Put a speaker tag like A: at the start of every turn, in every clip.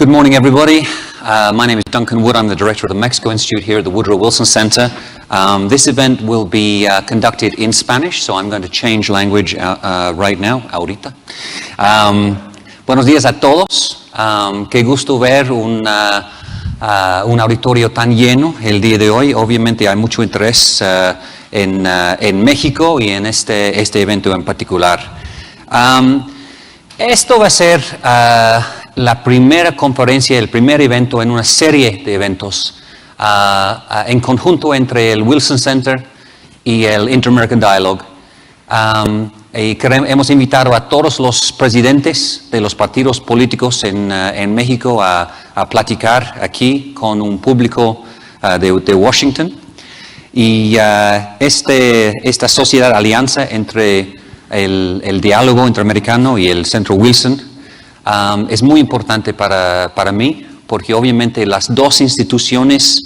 A: Good morning, everybody. My name is Duncan Wood. I'm the director of the Mexico Institute here at the Woodrow Wilson Center. This event will be conducted in Spanish, so I'm going to change language right now, ahorita. Buenos días a todos. Qué gusto ver un auditorio tan lleno el día de hoy. Obviamente hay mucho interés en México y en este evento en particular. Esto va a ser la primera conferencia, el primer evento en una serie de eventos en conjunto entre el Wilson Center y el Inter-American Dialogue. Hemos invitado a todos los presidentes de los partidos políticos en México a platicar aquí con un público de Washington. Y esta sociedad alianza entre el diálogo interamericano y el Centro Wilson es muy importante para mí, porque obviamente las dos instituciones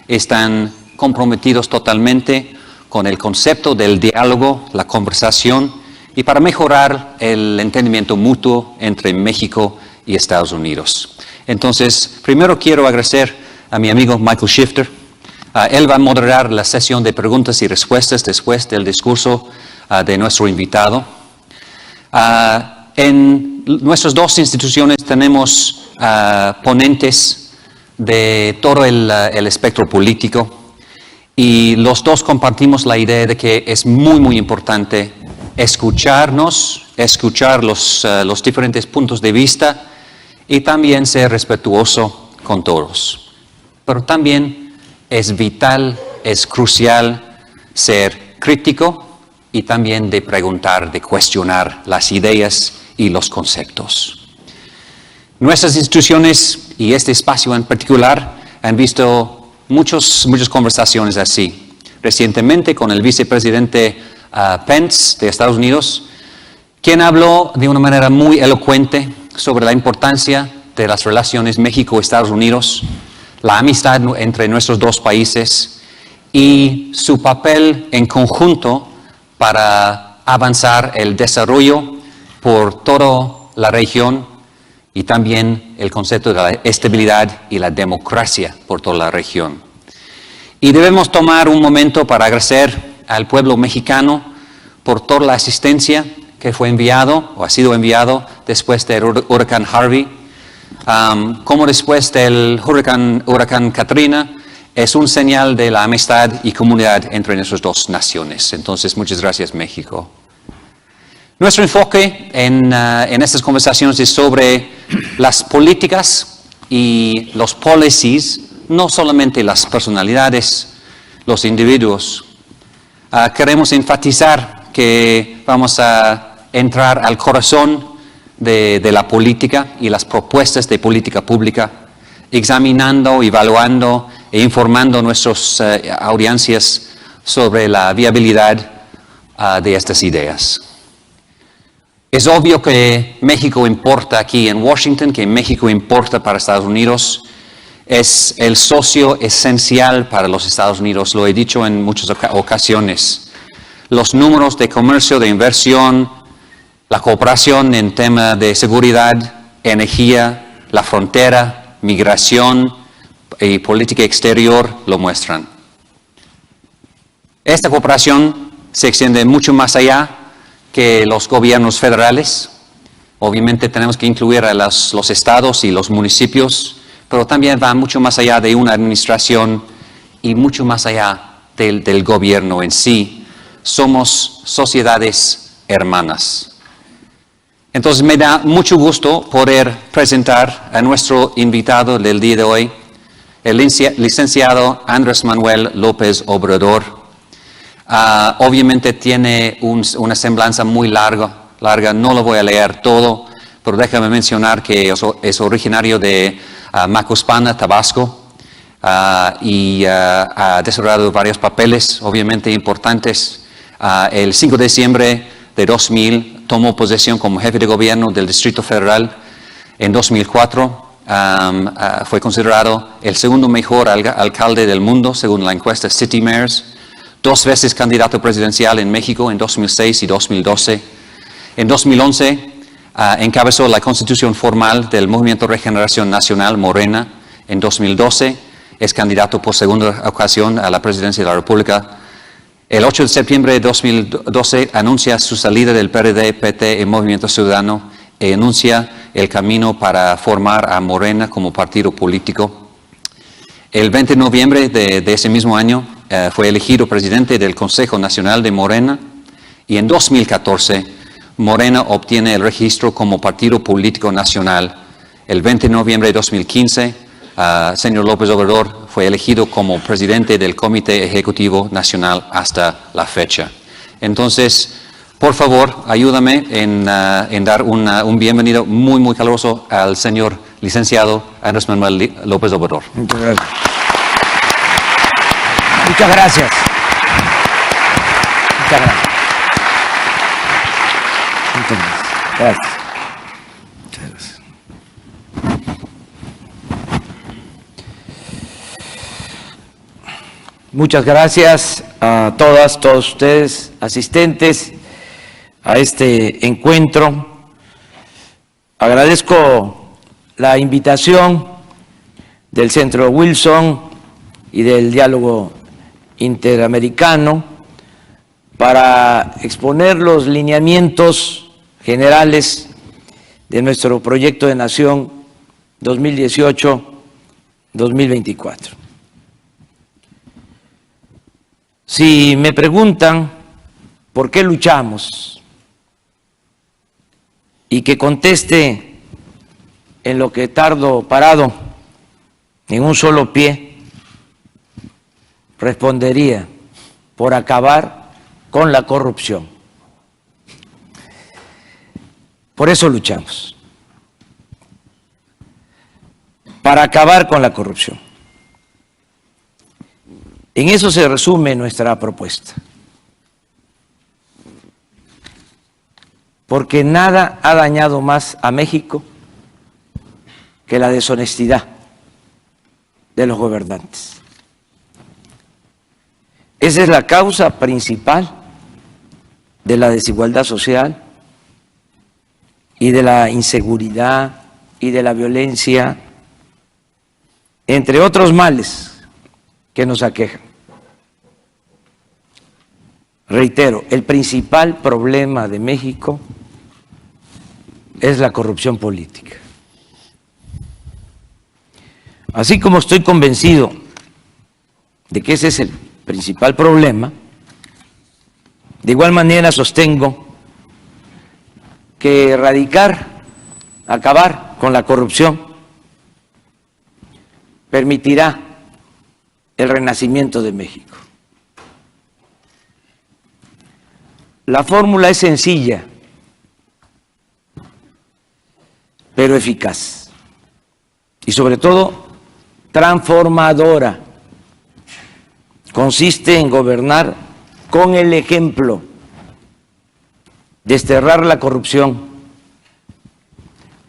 A: están comprometidos totalmente con el concepto del diálogo, la conversación, y para mejorar el entendimiento mutuo entre México y Estados Unidos. Entonces, primero quiero agradecer a mi amigo Michael Shifter. Él va a moderar la sesión de preguntas y respuestas después del discurso de nuestro invitado. En nuestras dos instituciones tenemos ponentes de todo el espectro político y los dos compartimos la idea de que es muy importante escuchar los diferentes puntos de vista y también ser respetuoso con todos. Pero también es vital, es crucial ser crítico y también de preguntar, de cuestionar las ideas y los conceptos. Nuestras instituciones y este espacio en particular han visto muchas conversaciones así. Recientemente con el vicepresidente Pence de Estados Unidos, quien habló de una manera muy elocuente sobre la importancia de las relaciones México-Estados Unidos, la amistad entre nuestros dos países y su papel en conjunto para avanzar el desarrollo por toda la región y también el concepto de la estabilidad y la democracia por toda la región. Y debemos tomar un momento para agradecer al pueblo mexicano por toda la asistencia que fue enviado o ha sido enviado después del huracán Harvey. Como después del huracán Katrina, es un señal de la amistad y comunidad entre nuestras dos naciones. Entonces, muchas gracias, México. Nuestro enfoque en estas conversaciones es sobre las políticas y los policies, no solamente las personalidades, los individuos. Queremos enfatizar que vamos a entrar al corazón de la política y las propuestas de política pública, examinando, evaluando e informando nuestras audiencias sobre la viabilidad de estas ideas. Es obvio que México importa aquí en Washington, que México importa para Estados Unidos. Es el socio esencial para los Estados Unidos, lo he dicho en muchas ocasiones. Los números de comercio, de inversión, la cooperación en tema de seguridad, energía, la frontera, migración y política exterior lo muestran. Esta cooperación se extiende mucho más allá que los gobiernos federales. Obviamente tenemos que incluir a los estados y los municipios, pero también va mucho más allá de una administración y mucho más allá del gobierno en sí. Somos sociedades hermanas. Entonces me da mucho gusto poder presentar a nuestro invitado del día de hoy, el licenciado Andrés Manuel López Obrador. Obviamente tiene una semblanza muy larga, no lo voy a leer todo, pero déjame mencionar que es originario de Macuspana, Tabasco, y ha desarrollado varios papeles, obviamente importantes. El 5 de diciembre de 2000 tomó posesión como jefe de gobierno del Distrito Federal. En 2004 fue considerado el segundo mejor alcalde del mundo según la encuesta City Mayors. 2 veces candidato presidencial en México en 2006 y 2012. En 2011 encabezó la constitución formal del Movimiento Regeneración Nacional Morena en 2012. Es candidato por segunda ocasión a la presidencia de la República. El 8 de septiembre de 2012 anuncia su salida del PRD, PT y Movimiento Ciudadano y anuncia el camino para formar a Morena como partido político. El 20 de noviembre de ese mismo año fue elegido presidente del Consejo Nacional de Morena y en 2014 Morena obtiene el registro como partido político nacional. El 20 de noviembre de 2015, señor López Obrador fue elegido como presidente del Comité Ejecutivo Nacional hasta la fecha. Entonces, por favor, ayúdame en dar un bienvenido muy, muy caluroso al señor licenciado Andrés Manuel López Obrador.
B: Muchas gracias. Muchas gracias. Muchas gracias. Muchas gracias. Gracias. Muchas gracias. Muchas gracias a todas, todos ustedes, asistentes a este encuentro. Agradezco la invitación del Centro Wilson y del Diálogo Interamericano para exponer los lineamientos generales de nuestro proyecto de nación 2018-2024. Si me preguntan por qué luchamos y que conteste en lo que tardo parado en un solo pie, respondería: por acabar con la corrupción. Por eso luchamos, para acabar con la corrupción. En eso se resume nuestra propuesta. Porque nada ha dañado más a México que la deshonestidad de los gobernantes. Esa es la causa principal de la desigualdad social y de la inseguridad y de la violencia, entre otros males que nos aquejan. Reitero, el principal problema de México es la corrupción política. Así como estoy convencido de que ese es el principal problema, de igual manera sostengo que acabar con la corrupción permitirá el renacimiento de México. La fórmula es sencilla, pero eficaz y sobre todo transformadora. Consiste en gobernar con el ejemplo, desterrar la corrupción,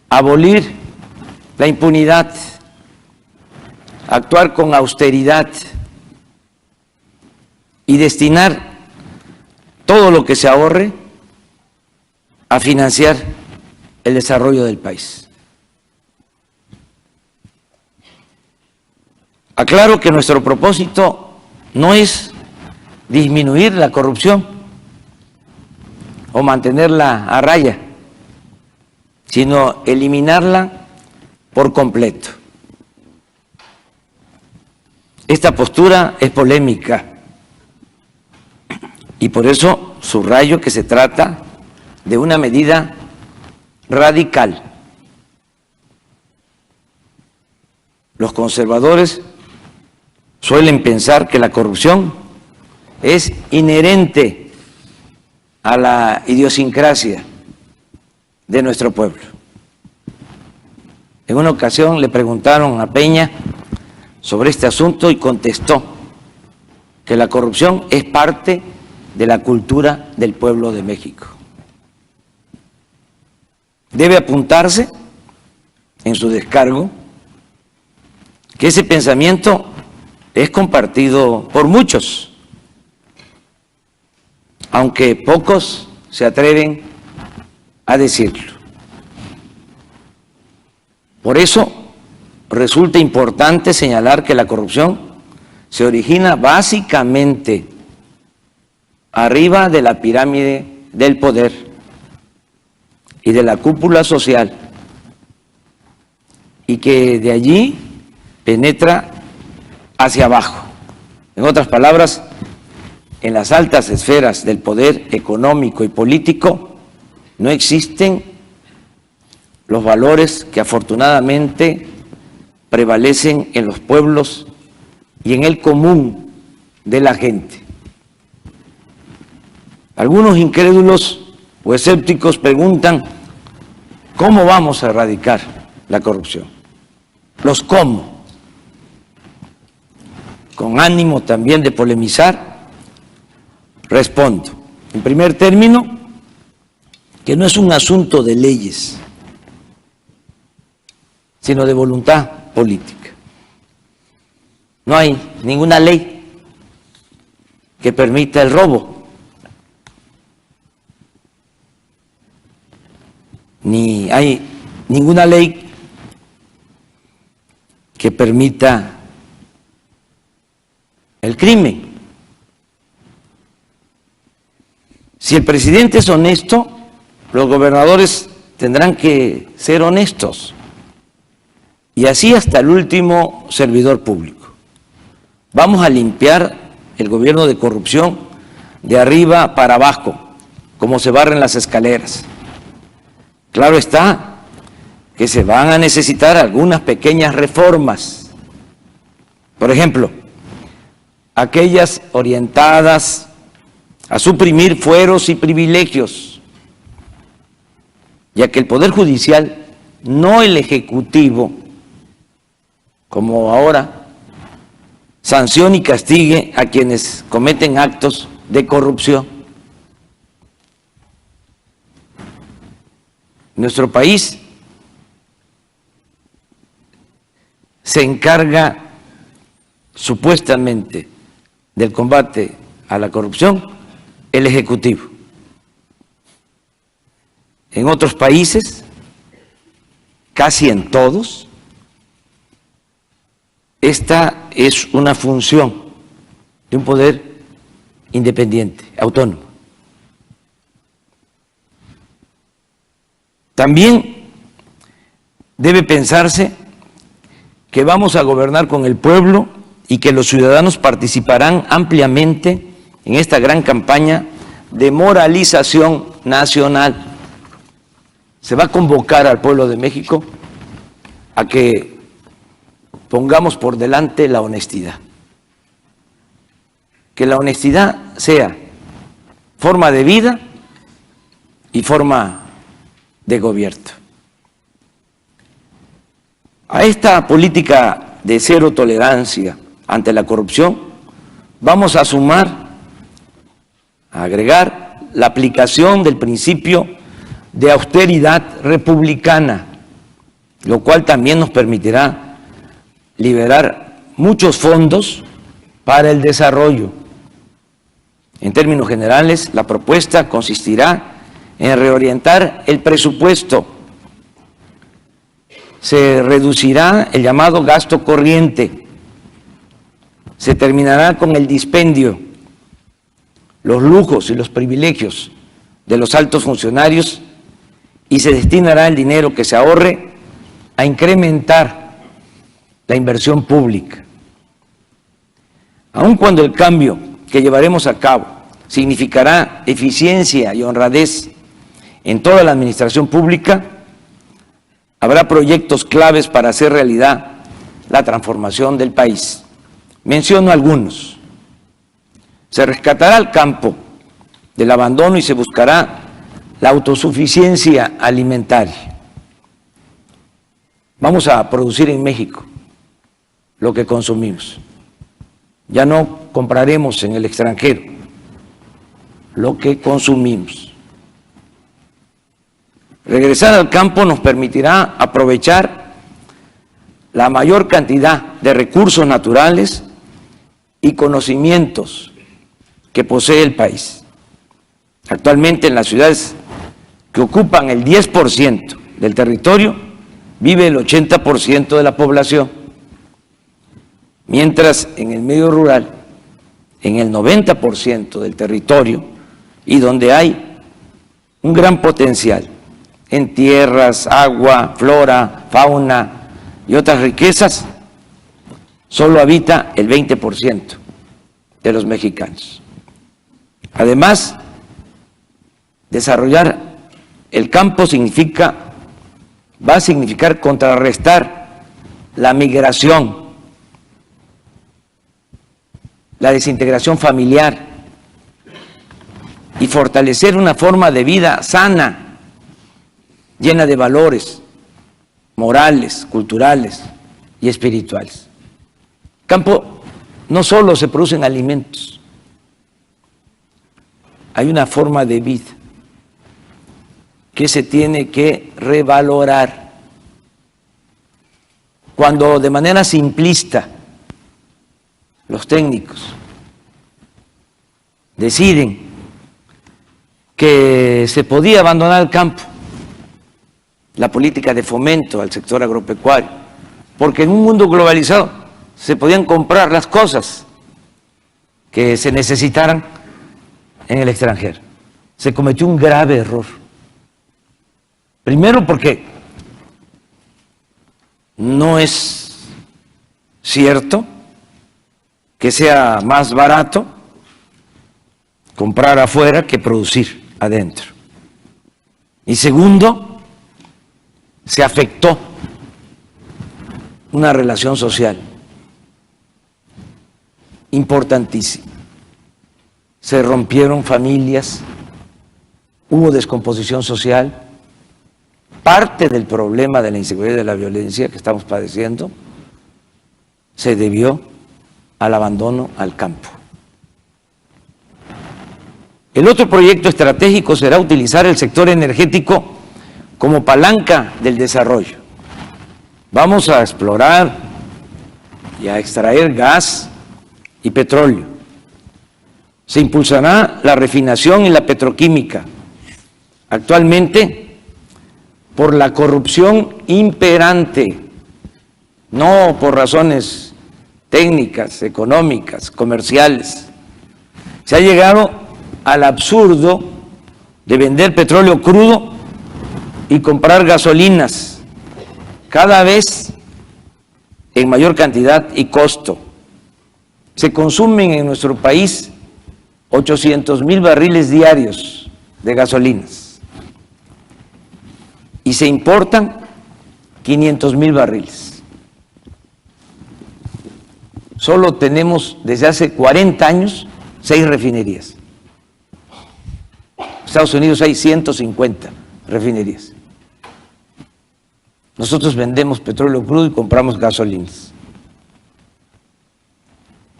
B: abolir la impunidad, actuar con austeridad y destinar todo lo que se ahorre a financiar el desarrollo del país. Aclaro que nuestro propósito no es disminuir la corrupción o mantenerla a raya, sino eliminarla por completo. Esta postura es polémica y por eso subrayo que se trata de una medida radical. Los conservadores suelen pensar que la corrupción es inherente a la idiosincrasia de nuestro pueblo. En una ocasión le preguntaron a Peña sobre este asunto y contestó que la corrupción es parte de la cultura del pueblo de México. Debe apuntarse en su descargo que ese pensamiento es compartido por muchos, aunque pocos se atreven a decirlo. Por eso resulta importante señalar que la corrupción se origina básicamente arriba de la pirámide del poder y de la cúpula social, y que de allí penetra hacia abajo. En otras palabras, en las altas esferas del poder económico y político no existen los valores que afortunadamente prevalecen en los pueblos y en el común de la gente. Algunos incrédulos o escépticos preguntan: ¿cómo vamos a erradicar la corrupción? Los cómo. Con ánimo también de polemizar, respondo, en primer término, que no es un asunto de leyes, sino de voluntad política. No hay ninguna ley que permita el robo, ni hay ninguna ley que permita el crimen. Si el presidente es honesto, los gobernadores tendrán que ser honestos, y así hasta el último servidor público. Vamos a limpiar el gobierno de corrupción de arriba para abajo, como se barren las escaleras. Claro está que se van a necesitar algunas pequeñas reformas. Por ejemplo, aquellas orientadas a suprimir fueros y privilegios, ya que el Poder Judicial, no el Ejecutivo, como ahora, sancione y castigue a quienes cometen actos de corrupción. Nuestro país se encarga supuestamente del combate a la corrupción el Ejecutivo. En otros países, casi en todos, esta es una función de un poder independiente, autónomo. También debe pensarse que vamos a gobernar con el pueblo y que los ciudadanos participarán ampliamente en esta gran campaña de moralización nacional. Se va a convocar al pueblo de México a que pongamos por delante la honestidad. Que la honestidad sea forma de vida y forma de gobierno. A esta política de cero tolerancia ante la corrupción vamos a sumar, a agregar la aplicación del principio de austeridad republicana, lo cual también nos permitirá liberar muchos fondos para el desarrollo. En términos generales, la propuesta consistirá en reorientar el presupuesto. Se reducirá el llamado gasto corriente, se terminará con el dispendio, los lujos y los privilegios de los altos funcionarios, y se destinará el dinero que se ahorre a incrementar la inversión pública. Aun cuando el cambio que llevaremos a cabo significará eficiencia y honradez en toda la administración pública, habrá proyectos claves para hacer realidad la transformación del país. Menciono algunos. Se rescatará el campo del abandono y se buscará la autosuficiencia alimentaria. Vamos a producir en México lo que consumimos. Ya no compraremos en el extranjero lo que consumimos. Regresar al campo nos permitirá aprovechar la mayor cantidad de recursos naturales y conocimientos que posee el país. Actualmente en las ciudades que ocupan el 10% del territorio vive el 80% de la población, mientras en el medio rural, en el 90% del territorio, y donde hay un gran potencial en tierras, agua, flora, fauna y otras riquezas, solo habita el 20% de los mexicanos. Además, desarrollar el campo va a significar contrarrestar la migración, la desintegración familiar y fortalecer una forma de vida sana, llena de valores morales, culturales y espirituales. Campo no solo se producen alimentos, hay una forma de vida que se tiene que revalorar. Cuando de manera simplista los técnicos deciden que se podía abandonar el campo, la política de fomento al sector agropecuario, porque en un mundo globalizado se podían comprar las cosas que se necesitaran en el extranjero. Se cometió un grave error. Primero porque no es cierto que sea más barato comprar afuera que producir adentro. Y segundo, se afectó una relación social importantísima. Se rompieron familias, hubo descomposición social. Parte del problema de la inseguridad y de la violencia que estamos padeciendo se debió al abandono al campo. El otro proyecto estratégico será utilizar el sector energético como palanca del desarrollo. Vamos a explorar y a extraer gas y petróleo. Se impulsará la refinación y la petroquímica. Actualmente, por la corrupción imperante, no por razones técnicas, económicas, comerciales, se ha llegado al absurdo de vender petróleo crudo y comprar gasolinas cada vez en mayor cantidad y costo. Se consumen en nuestro país 800,000 barriles diarios de gasolinas y se importan 500,000 barriles. Solo tenemos desde hace 40 años 6 refinerías. En Estados Unidos hay 150 refinerías. Nosotros vendemos petróleo crudo y compramos gasolinas.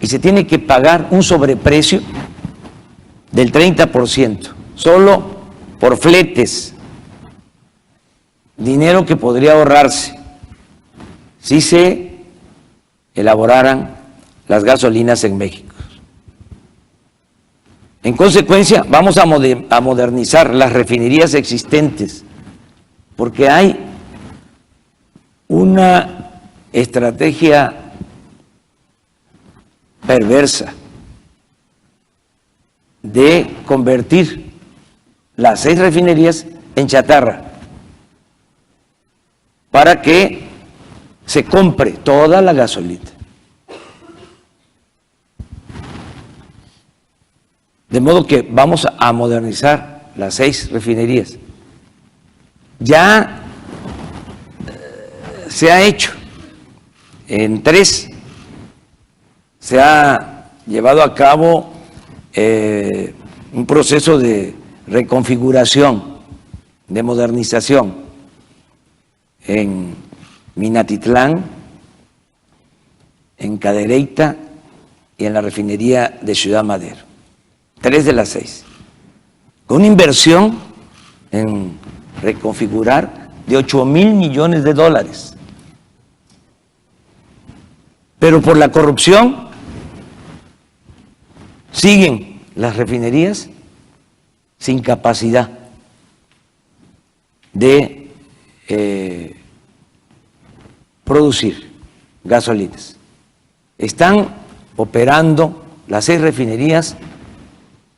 B: Y se tiene que pagar un sobreprecio del 30%, solo por fletes, dinero que podría ahorrarse si se elaboraran las gasolinas en México. En consecuencia, vamos a modernizar las refinerías existentes, porque hay una estrategia perversa de convertir las 6 refinerías en chatarra para que se compre toda la gasolina. De modo que vamos a modernizar las 6 refinerías. Ya se ha hecho en 3, se ha llevado a cabo un proceso de reconfiguración, de modernización en Minatitlán, en Cadereyta y en la refinería de Ciudad Madero. 3 de las 6. Con una inversión en reconfigurar de $8,000 millones. Pero por la corrupción siguen las refinerías sin capacidad de producir gasolinas. Están operando las 6 refinerías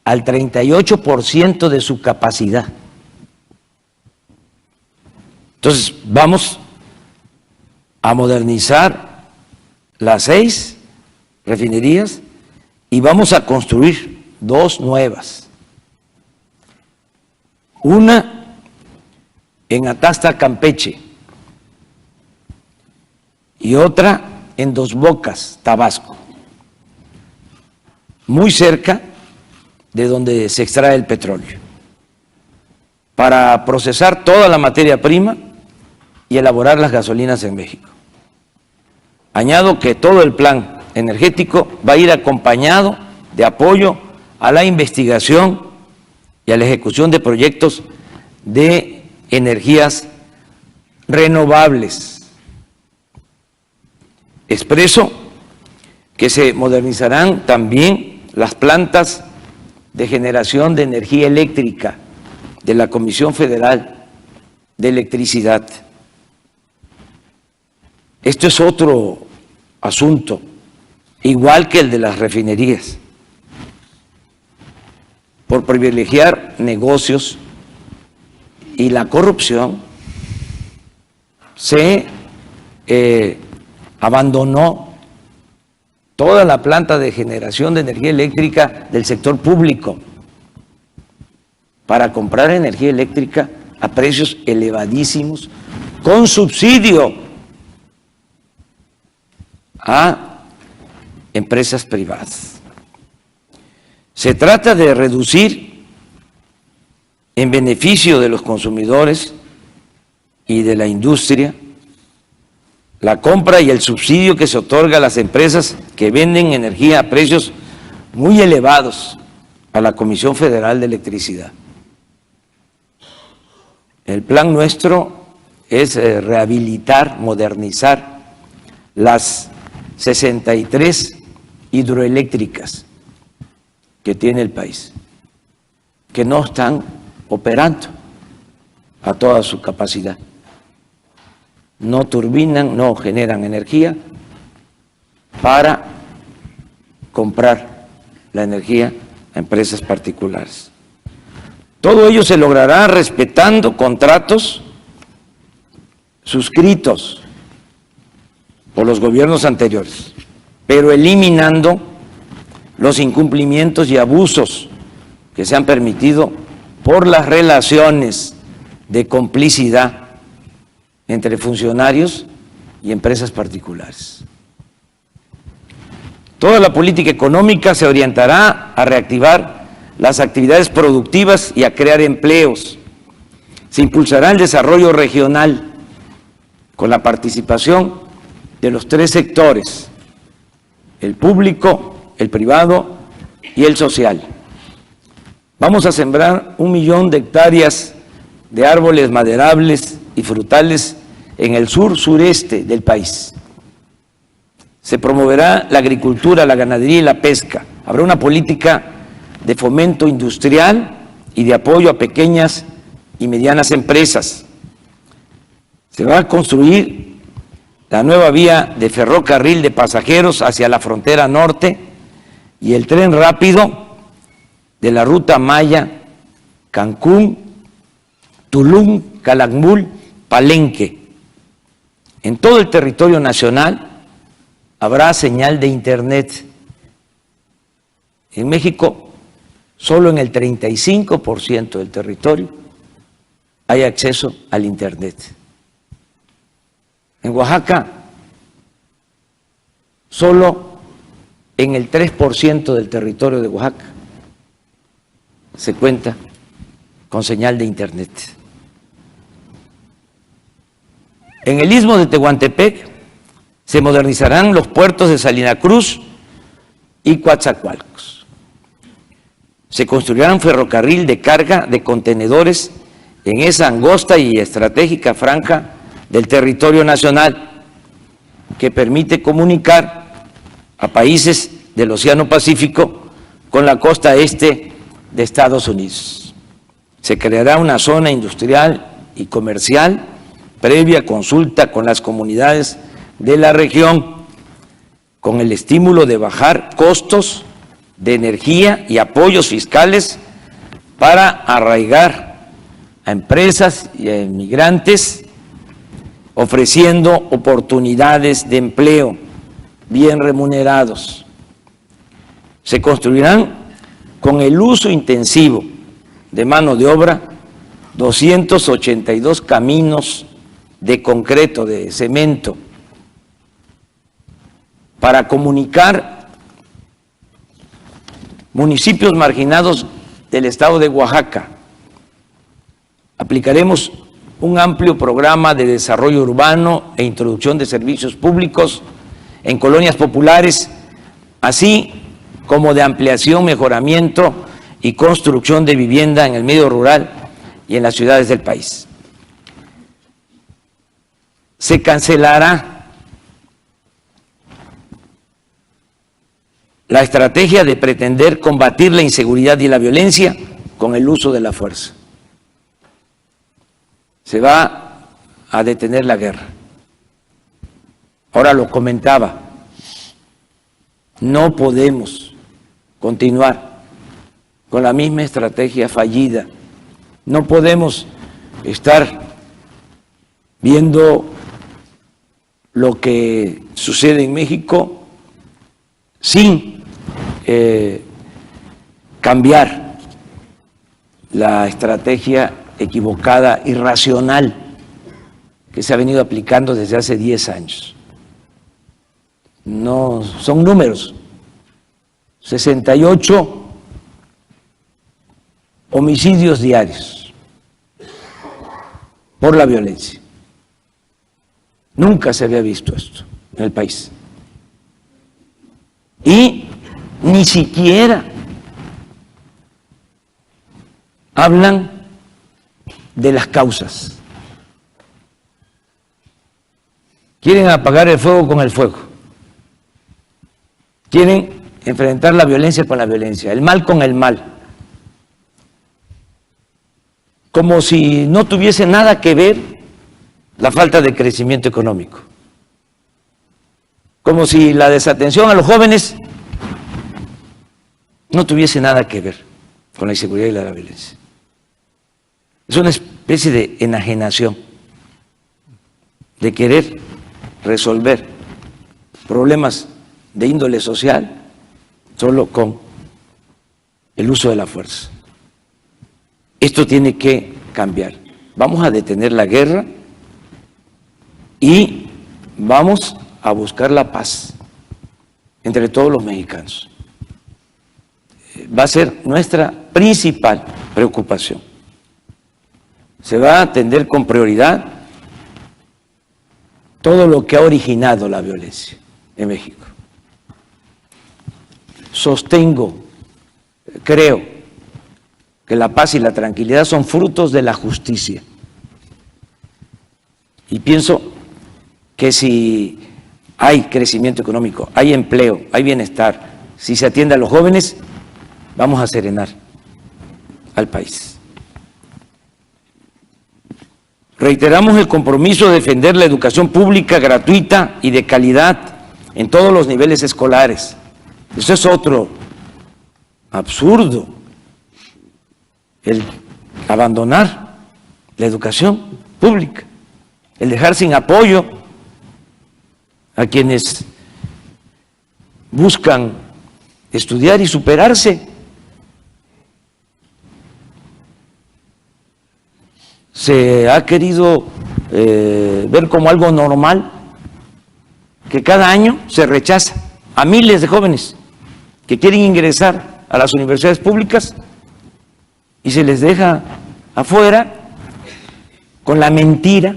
B: al 38% de su capacidad. Entonces, vamos a modernizar las 6 refinerías y vamos a construir 2 nuevas. Una en Atasta, Campeche, y otra en Dos Bocas, Tabasco, muy cerca de donde se extrae el petróleo, para procesar toda la materia prima y elaborar las gasolinas en México. Añado que todo el plan energético va a ir acompañado de apoyo a la investigación y a la ejecución de proyectos de energías renovables. Expreso que se modernizarán también las plantas de generación de energía eléctrica de la Comisión Federal de Electricidad. Esto es otro asunto, igual que el de las refinerías, por privilegiar negocios y la corrupción se abandonó toda la planta de generación de energía eléctrica del sector público para comprar energía eléctrica a precios elevadísimos con subsidio a empresas privadas. Se trata de reducir en beneficio de los consumidores y de la industria la compra y el subsidio que se otorga a las empresas que venden energía a precios muy elevados a la Comisión Federal de Electricidad. El plan nuestro es rehabilitar, modernizar las 63 hidroeléctricas que tiene el país, que no están operando a toda su capacidad. No turbinan, no generan energía para comprar la energía a empresas particulares. Todo ello se logrará respetando contratos suscritos por los gobiernos anteriores, pero eliminando los incumplimientos y abusos que se han permitido por las relaciones de complicidad entre funcionarios y empresas particulares. Toda la política económica se orientará a reactivar las actividades productivas y a crear empleos. Se impulsará el desarrollo regional con la participación de los 3 sectores, el público, el privado y el social. Vamos a sembrar 1 millón de hectáreas de árboles maderables y frutales en el sur-sureste del país. Se promoverá la agricultura, la ganadería y la pesca. Habrá una política de fomento industrial y de apoyo a pequeñas y medianas empresas. Se va a construir la nueva vía de ferrocarril de pasajeros hacia la frontera norte y el tren rápido de la ruta Maya, Cancún, Tulum, Calakmul, Palenque. En todo el territorio nacional habrá señal de Internet. En México, solo en el 35% del territorio hay acceso al Internet. En Oaxaca, solo en el 3% del territorio de Oaxaca se cuenta con señal de Internet. En el istmo de Tehuantepec se modernizarán los puertos de Salina Cruz y Coatzacoalcos. Se construirá un ferrocarril de carga de contenedores en esa angosta y estratégica franja del territorio nacional que permite comunicar a países del Océano Pacífico con la costa este de Estados Unidos. Se creará una zona industrial y comercial previa consulta con las comunidades de la región, con el estímulo de bajar costos de energía y apoyos fiscales para arraigar a empresas y a inmigrantes, ofreciendo oportunidades de empleo bien remunerados. Se construirán con el uso intensivo de mano de obra 282 caminos de concreto, de cemento, para comunicar municipios marginados del estado de Oaxaca. Aplicaremos un amplio programa de desarrollo urbano e introducción de servicios públicos en colonias populares, así como de ampliación, mejoramiento y construcción de vivienda en el medio rural y en las ciudades del país. Se cancelará la estrategia de pretender combatir la inseguridad y la violencia con el uso de la fuerza. Se va a detener la guerra. Ahora lo comentaba, no podemos continuar con la misma estrategia fallida. No podemos estar viendo lo que sucede en México sin cambiar la estrategia equivocada, irracional, que se ha venido aplicando desde hace 10 años. No son números, 68 homicidios diarios por la violencia. Nunca se había visto esto en el país. Y ni siquiera hablan de las causas. Quieren apagar el fuego con el fuego. Quieren enfrentar la violencia con la violencia, el mal con el mal. Como si no tuviese nada que ver la falta de crecimiento económico. Como si la desatención a los jóvenes no tuviese nada que ver con la inseguridad y la violencia. Es una especie de enajenación, de querer resolver problemas de índole social solo con el uso de la fuerza. Esto tiene que cambiar. Vamos a detener la guerra y vamos a buscar la paz entre todos los mexicanos. Va a ser nuestra principal preocupación. Se va a atender con prioridad todo lo que ha originado la violencia en México. Sostengo, creo que la paz y la tranquilidad son frutos de la justicia. Y pienso que si hay crecimiento económico, hay empleo, hay bienestar, si se atiende a los jóvenes, vamos a serenar al país. Reiteramos el compromiso de defender la educación pública, gratuita y de calidad en todos los niveles escolares. Eso es otro absurdo, el abandonar la educación pública, el dejar sin apoyo a quienes buscan estudiar y superarse. Se ha querido ver como algo normal que cada año se rechaza a miles de jóvenes que quieren ingresar a las universidades públicas y se les deja afuera con la mentira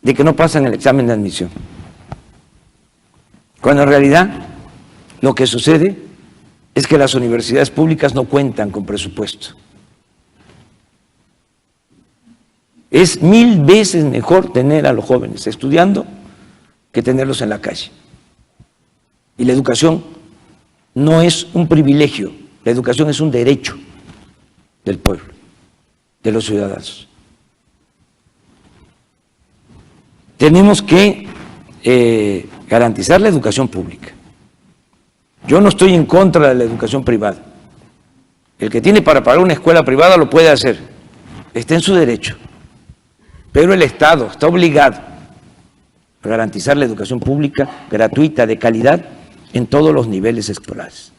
B: de que no pasan el examen de admisión. Cuando en realidad lo que sucede es que las universidades públicas no cuentan con presupuesto. Es 1000 veces mejor tener a los jóvenes estudiando que tenerlos en la calle. Y la educación no es un privilegio, la educación es un derecho del pueblo, de los ciudadanos. Tenemos que garantizar la educación pública. Yo no estoy en contra de la educación privada. El que tiene para pagar una escuela privada lo puede hacer, está en su derecho. Pero el Estado está obligado a garantizar la educación pública gratuita, de calidad, en todos los niveles escolares.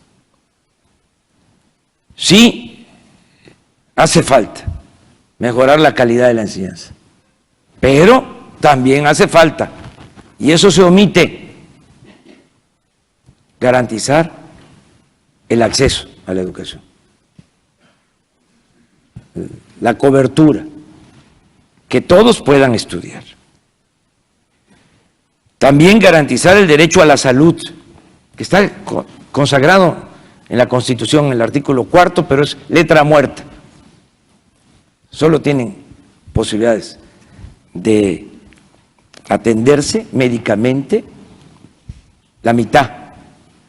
B: Sí, hace falta mejorar la calidad de la enseñanza, pero también hace falta, y eso se omite, garantizar el acceso a la educación, la cobertura, que todos puedan estudiar. También garantizar el derecho a la salud, que está consagrado en la Constitución, en el artículo 4, pero es letra muerta. Solo tienen posibilidades de atenderse médicamente la mitad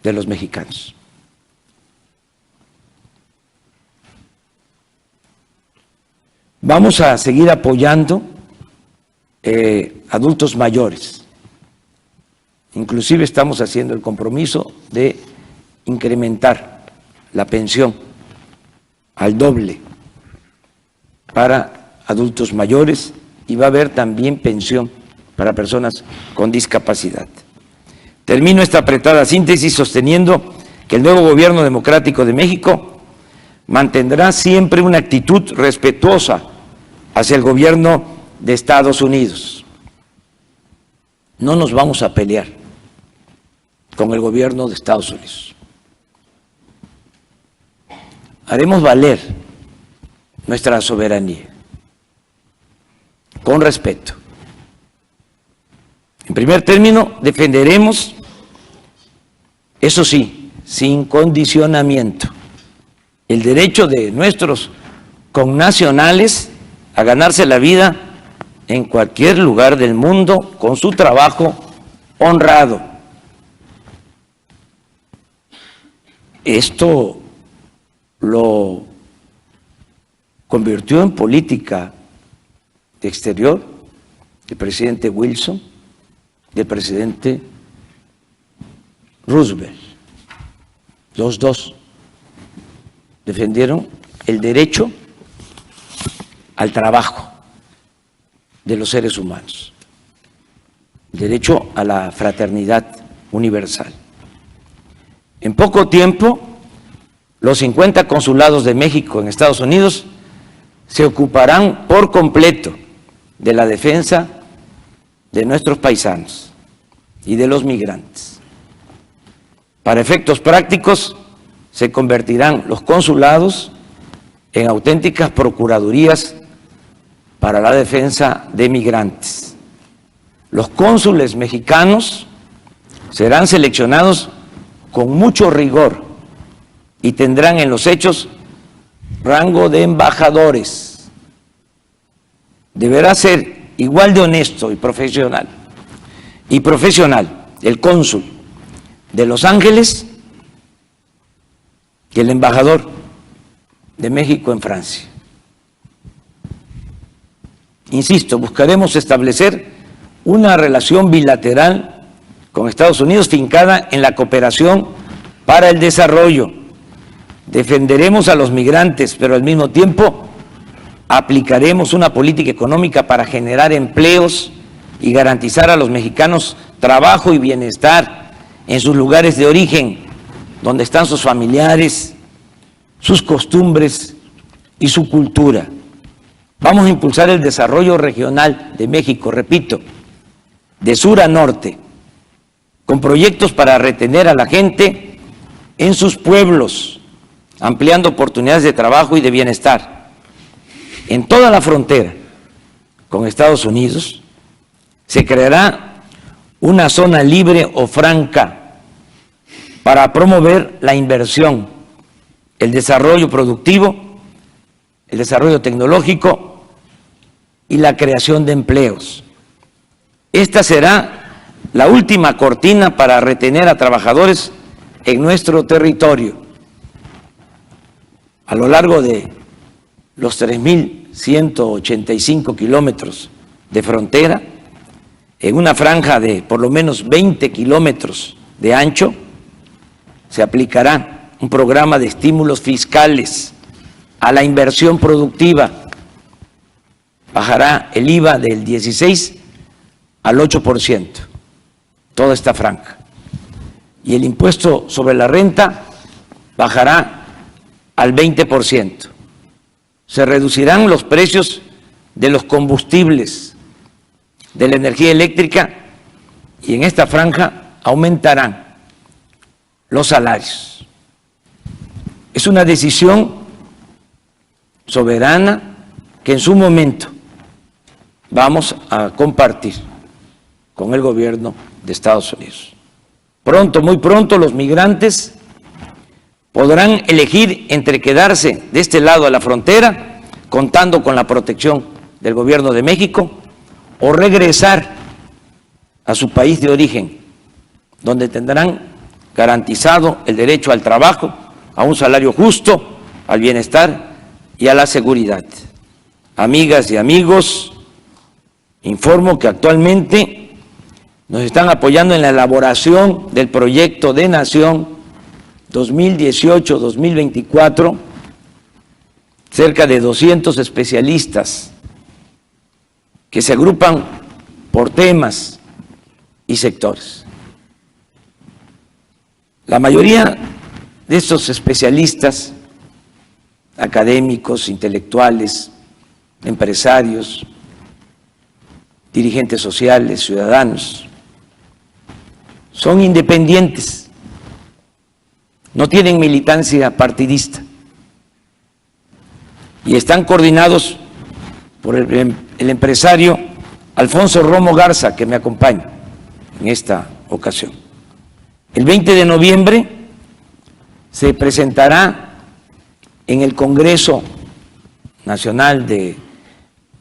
B: de los mexicanos. Vamos a seguir apoyando adultos mayores. Inclusive estamos haciendo el compromiso de incrementar la pensión al doble para adultos mayores, y va a haber también pensión para personas con discapacidad. Termino esta apretada síntesis sosteniendo que el nuevo gobierno democrático de México mantendrá siempre una actitud respetuosa hacia el gobierno de Estados Unidos. No nos vamos a pelear con el gobierno de Estados Unidos. Haremos valer nuestra soberanía con respeto. En primer término, defenderemos, eso sí, sin condicionamiento, el derecho de nuestros connacionales a ganarse la vida en cualquier lugar del mundo con su trabajo honrado. Esto lo convirtió en política exterior el presidente Wilson, del presidente Roosevelt. Los dos defendieron el derecho al trabajo de los seres humanos, el derecho a la fraternidad universal. En poco tiempo, los 50 consulados de México en Estados Unidos se ocuparán por completo de la defensa de nuestros paisanos y de los migrantes. Para efectos prácticos, se convertirán los consulados en auténticas procuradurías para la defensa de migrantes. Los cónsules mexicanos serán seleccionados con mucho rigor y tendrán en los hechos rango de embajadores. Deberá ser igual de honesto y profesional el cónsul de Los Ángeles que el embajador de México en Francia. Insisto, buscaremos establecer una relación bilateral con Estados Unidos fincada en la cooperación para el desarrollo. Defenderemos a los migrantes, pero al mismo tiempo aplicaremos una política económica para generar empleos y garantizar a los mexicanos trabajo y bienestar en sus lugares de origen, donde están sus familiares, sus costumbres y su cultura. Vamos a impulsar el desarrollo regional de México, repito, de sur a norte, con proyectos para retener a la gente en sus pueblos, ampliando oportunidades de trabajo y de bienestar. En toda la frontera con Estados Unidos se creará una zona libre o franca para promover la inversión, el desarrollo productivo, el desarrollo tecnológico y la creación de empleos. Esta será la última cortina para retener a trabajadores en nuestro territorio. A lo largo de los 3.185 kilómetros de frontera, en una franja de por lo menos 20 kilómetros de ancho, se aplicará un programa de estímulos fiscales a la inversión productiva. Bajará el IVA del 16 al 8%, toda esta franja. Y el impuesto sobre la renta bajará al 20%. Se reducirán los precios de los combustibles, de la energía eléctrica, y en esta franja aumentarán los salarios. Es una decisión soberana que en su momento vamos a compartir con el gobierno de Estados Unidos. Pronto, muy pronto, los migrantes podrán elegir entre quedarse de este lado de la frontera, contando con la protección del gobierno de México, o regresar a su país de origen, donde tendrán garantizado el derecho al trabajo, a un salario justo, al bienestar y a la seguridad. Amigas y amigos, informo que actualmente nos están apoyando en la elaboración del proyecto de nación 2018-2024, cerca de 200 especialistas que se agrupan por temas y sectores. La mayoría de estos especialistas, académicos, intelectuales, empresarios, dirigentes sociales, ciudadanos, son independientes, no tienen militancia partidista y están coordinados por el empresario Alfonso Romo Garza, que me acompaña en esta ocasión. El 20 de noviembre se presentará en el Congreso Nacional de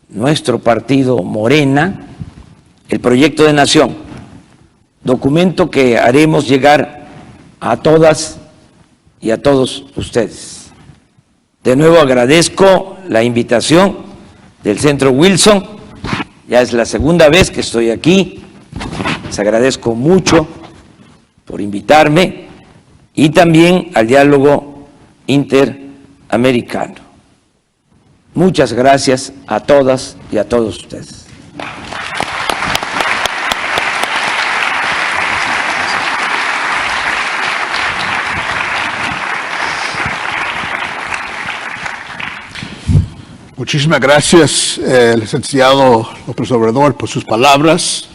B: nuestro partido Morena el proyecto de nación, documento que haremos llegar a todas y a todos ustedes. De nuevo agradezco la invitación del Centro Wilson, ya es la segunda vez que estoy aquí, les agradezco mucho por invitarme, y también al diálogo interamericano. Muchas gracias a todas y a todos ustedes.
C: Muchísimas gracias, licenciado López Obrador, por sus palabras,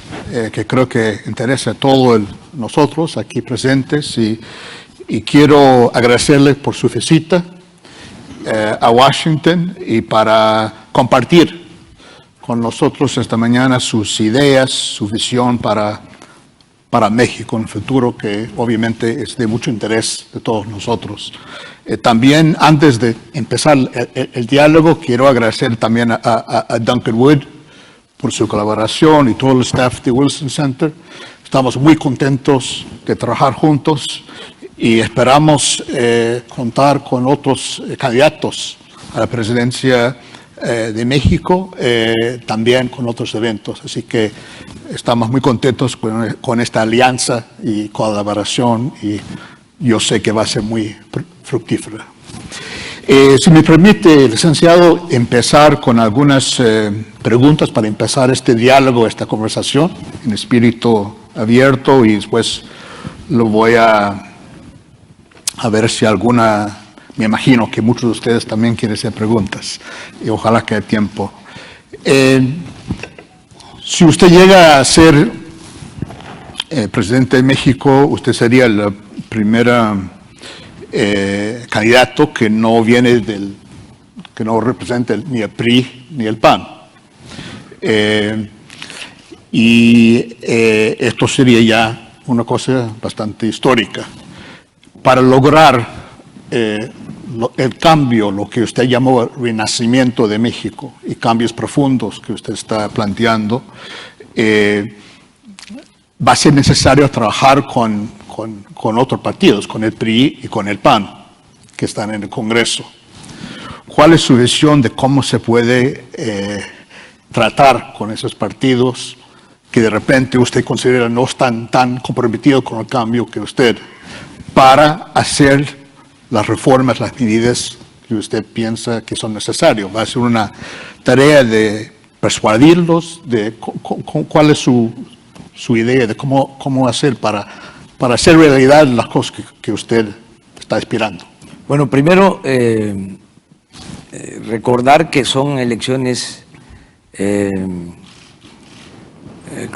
C: que creo que interesa a todos nosotros aquí presentes, y quiero agradecerle por su visita a Washington y para compartir con nosotros esta mañana sus ideas, su visión para México en el futuro, que obviamente es de mucho interés de todos nosotros. También, antes de empezar el diálogo, quiero agradecer también a Duncan Wood por su colaboración y todo el staff de Wilson Center. Estamos muy contentos de trabajar juntos y esperamos contar con otros candidatos a la presidencia de México, también con otros eventos. Así que estamos muy contentos con esta alianza y colaboración, y yo sé que va a ser muy fructífera. Si me permite, licenciado, empezar con algunas preguntas para empezar este diálogo, esta conversación en espíritu abierto, y después lo voy a ver si alguna, me imagino que muchos de ustedes también quieren hacer preguntas, y ojalá que haya tiempo. Si usted llega a ser presidente de México, usted sería el primer candidato que no viene que no representa ni el PRI ni el PAN. Esto sería ya una cosa bastante histórica. Para lograr el cambio, lo que usted llamó renacimiento de México, y cambios profundos que usted está planteando, va a ser necesario trabajar con otros partidos, con el PRI y con el PAN, que están en el Congreso. ¿Cuál es su visión de cómo se puede tratar con esos partidos que de repente usted considera no están tan comprometido con el cambio que usted, para hacer las reformas, las medidas que usted piensa que son necesarias? ¿Va a ser una tarea de persuadirlos? ¿Cuál es su idea de cómo hacer para hacer realidad las cosas que usted está aspirando?
B: Bueno, primero, recordar que son elecciones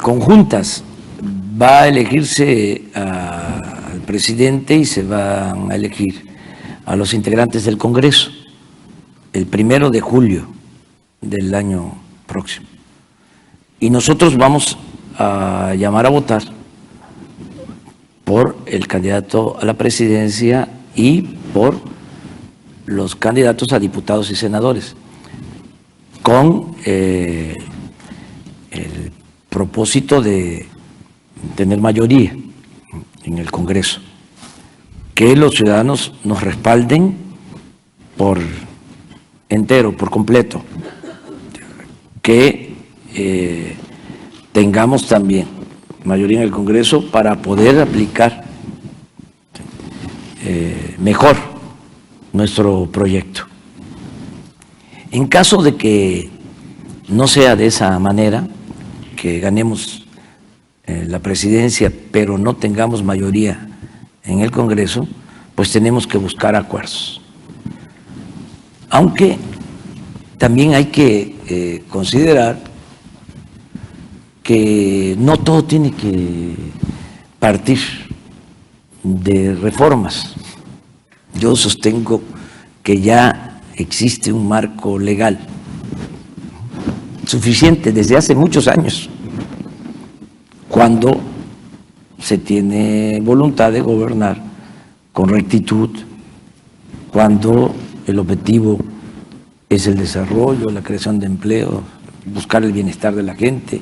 B: conjuntas. Va a elegirse al presidente y se van a elegir a los integrantes del Congreso el 1 de julio del año próximo. Y nosotros vamos a llamar a votar por el candidato a la presidencia y por los candidatos a diputados y senadores, con el propósito de tener mayoría en el Congreso, que los ciudadanos nos respalden por entero, por completo, que tengamos también mayoría en el Congreso para poder aplicar mejor nuestro proyecto. En caso de que no sea de esa manera, que ganemos la presidencia pero no tengamos mayoría en el Congreso, pues tenemos que buscar acuerdos. Aunque también hay que considerar que no todo tiene que partir de reformas. Yo sostengo que ya existe un marco legal suficiente desde hace muchos años, cuando se tiene voluntad de gobernar con rectitud, cuando el objetivo es el desarrollo, la creación de empleo, buscar el bienestar de la gente.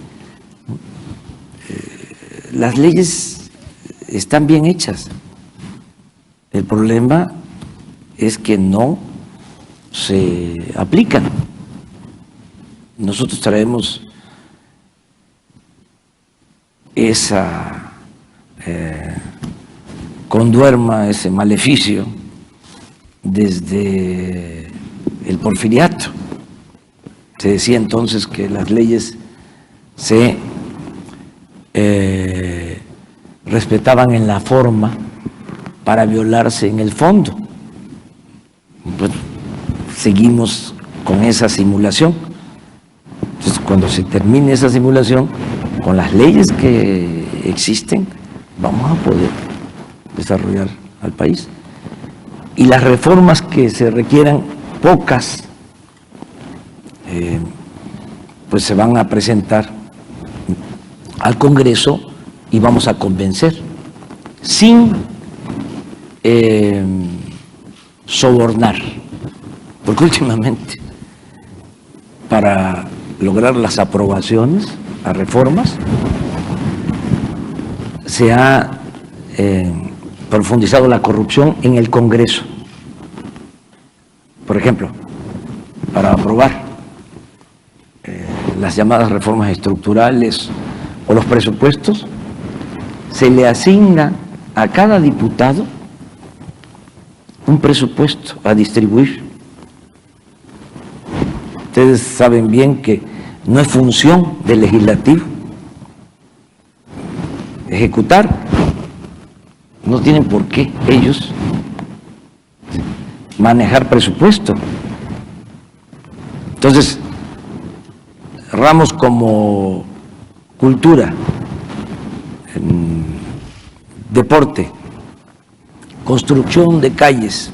B: Las leyes están bien hechas. El problema es que no se aplican. Nosotros traemos esa conduerma, ese maleficio desde el porfiriato. Se decía entonces que las leyes se respetaban en la forma para violarse en el fondo. Bueno, seguimos con esa simulación. Entonces, cuando se termine esa simulación, con las leyes que existen, vamos a poder desarrollar al país. Y las reformas que se requieran, pocas, pues se van a presentar al Congreso y vamos a convencer, sin sobornar, porque últimamente para lograr las aprobaciones a reformas se ha profundizado la corrupción en el Congreso. Por ejemplo, para aprobar las llamadas reformas estructurales o los presupuestos, se le asigna a cada diputado un presupuesto a distribuir. Ustedes saben bien que no es función del legislativo ejecutar, no tienen por qué ellos manejar presupuesto. Entonces, ramos como cultura, deporte, construcción de calles,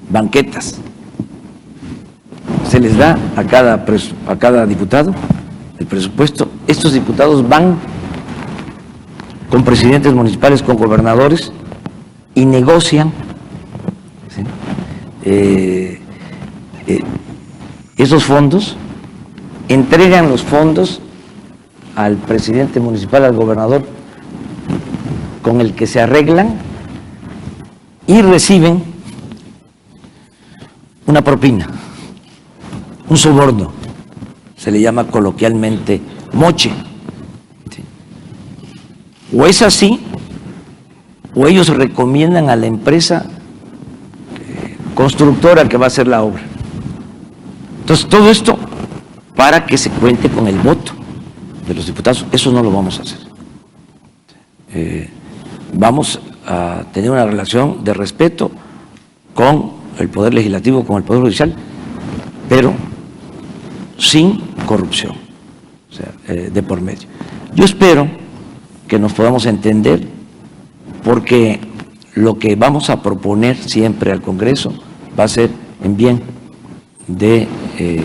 B: banquetas, se les da a cada diputado el presupuesto. Estos diputados van con presidentes municipales, con gobernadores y negocian, ¿sí? Esos fondos, entregan los fondos al presidente municipal, al gobernador, con el que se arreglan y reciben una propina, un soborno, se le llama coloquialmente moche, ¿sí? O es así, o ellos recomiendan a la empresa constructora que va a hacer la obra. Entonces, todo esto para que se cuente con el voto de los diputados. Eso no lo vamos a hacer. Vamos a tener una relación de respeto con el Poder Legislativo, con el Poder Judicial, pero sin corrupción, o sea, de por medio. Yo espero que nos podamos entender, porque lo que vamos a proponer siempre al Congreso va a ser en bien de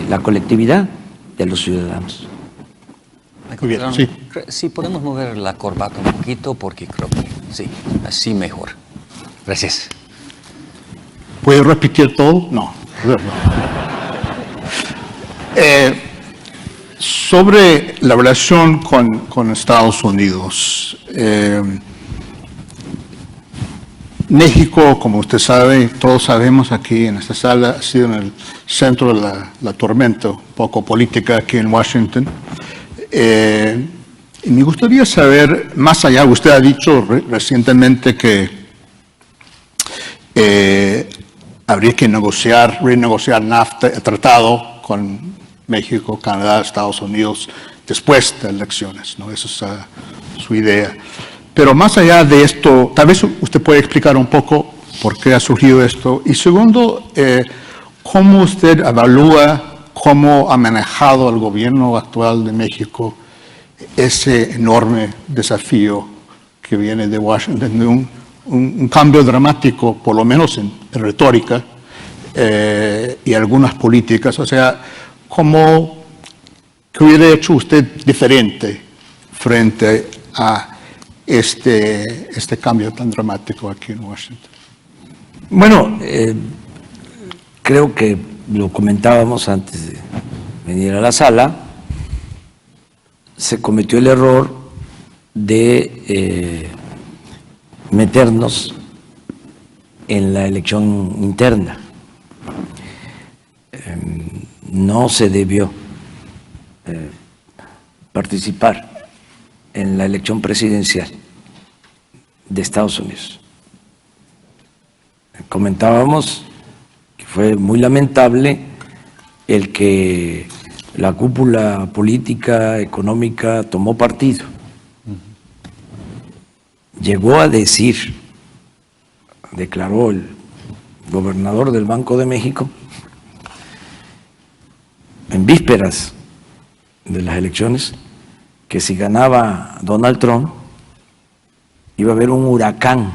B: la colectividad, de los ciudadanos.
C: Muy bien, sí.
A: Sí, podemos mover la corbata un poquito porque creo que sí, así mejor. Gracias.
C: ¿Puede repetir todo? No. Sobre la relación con Estados Unidos, México, como usted sabe, todos sabemos aquí en esta sala, ha sido en el centro de la tormenta un poco política aquí en Washington. Y me gustaría saber, más allá, usted ha dicho recientemente que habría que renegociar NAFTA, el tratado con México, Canadá, Estados Unidos, después de elecciones, ¿no? Esa es su idea. Pero más allá de esto, tal vez usted puede explicar un poco por qué ha surgido esto. Y segundo, ¿cómo usted evalúa cómo ha manejado el gobierno actual de México ese enorme desafío que viene de Washington, de un cambio dramático, por lo menos en retórica y algunas políticas? O sea, ¿qué hubiera hecho usted diferente frente a este cambio tan dramático aquí en Washington?
B: Bueno, creo que lo comentábamos antes de venir a la sala. Se cometió el error de meternos en la elección interna. No se debió participar en la elección presidencial de Estados Unidos. Comentábamos que fue muy lamentable el que la cúpula política, económica tomó partido. Llegó a decir, declaró el gobernador del Banco de México, en vísperas de las elecciones, que si ganaba Donald Trump iba a haber un huracán,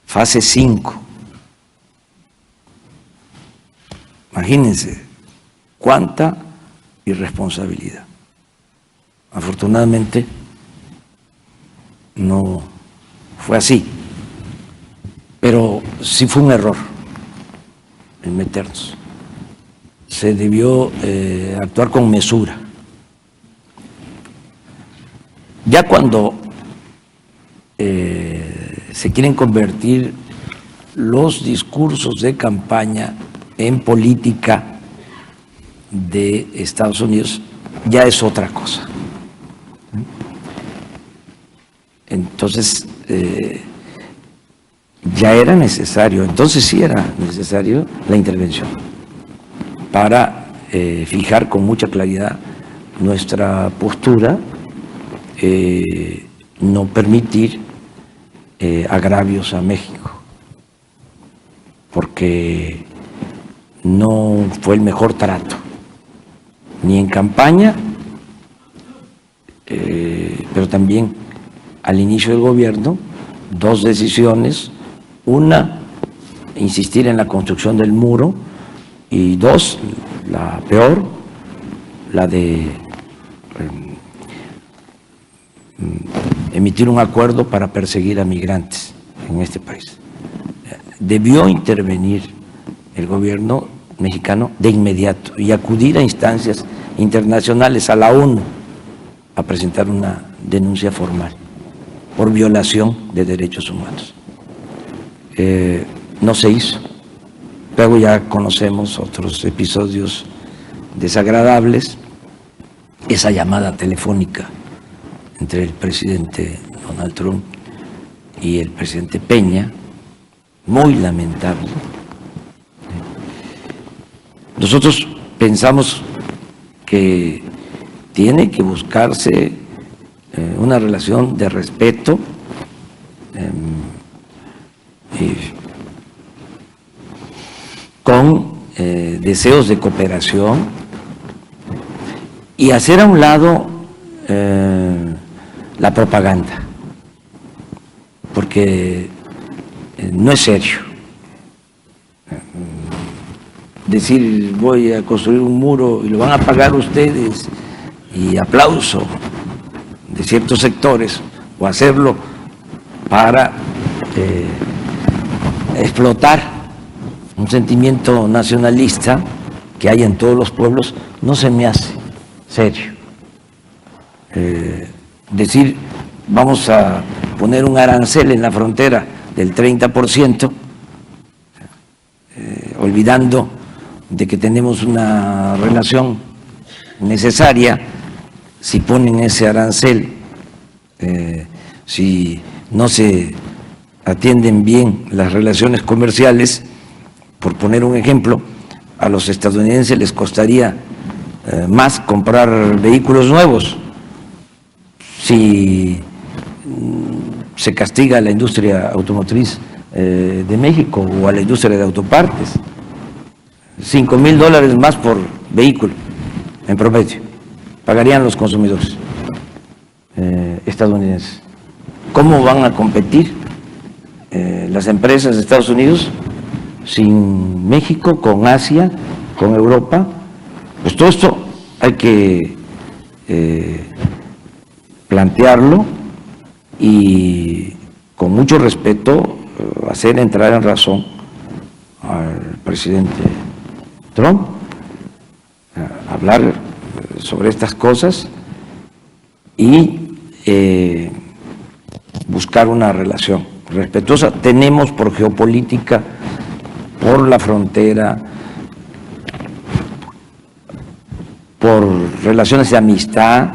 B: fase 5. Imagínense cuánta irresponsabilidad. Afortunadamente no fue así, pero sí fue un error en meternos. Se debió actuar con mesura. Ya cuando se quieren convertir los discursos de campaña en política de Estados Unidos, ya es otra cosa. Entonces, ya era necesario, entonces sí era necesario la intervención para fijar con mucha claridad nuestra postura, no permitir agravios a México, porque no fue el mejor trato, ni en campaña, pero también al inicio del gobierno, dos decisiones: una, insistir en la construcción del muro, y dos, la peor, la de emitir un acuerdo para perseguir a migrantes en este país. Debió intervenir el gobierno mexicano de inmediato y acudir a instancias internacionales, a la ONU, a presentar una denuncia formal por violación de derechos humanos. No se hizo. Luego ya conocemos otros episodios desagradables, esa llamada telefónica entre el presidente Donald Trump y el presidente Peña, muy lamentable. Nosotros pensamos que tiene que buscarse una relación de respeto con deseos de cooperación y hacer a un lado la propaganda, porque no es serio. Decir voy a construir un muro y lo van a pagar ustedes y aplauso de ciertos sectores, o hacerlo para explotar un sentimiento nacionalista que hay en todos los pueblos, no se me hace serio. Decir vamos a poner un arancel en la frontera del 30%, olvidando de que tenemos una relación necesaria. Si ponen ese arancel, si no se atienden bien las relaciones comerciales, por poner un ejemplo, a los estadounidenses les costaría más comprar vehículos nuevos si se castiga a la industria automotriz de México o a la industria de autopartes. $5,000 más por vehículo en promedio pagarían los consumidores estadounidenses. ¿Cómo van a competir las empresas de Estados Unidos sin México, con Asia, con Europa? Pues todo esto hay que plantearlo y con mucho respeto hacer entrar en razón al presidente Trump, hablar sobre estas cosas y buscar una relación respetuosa. Tenemos por geopolítica, por la frontera, por relaciones de amistad,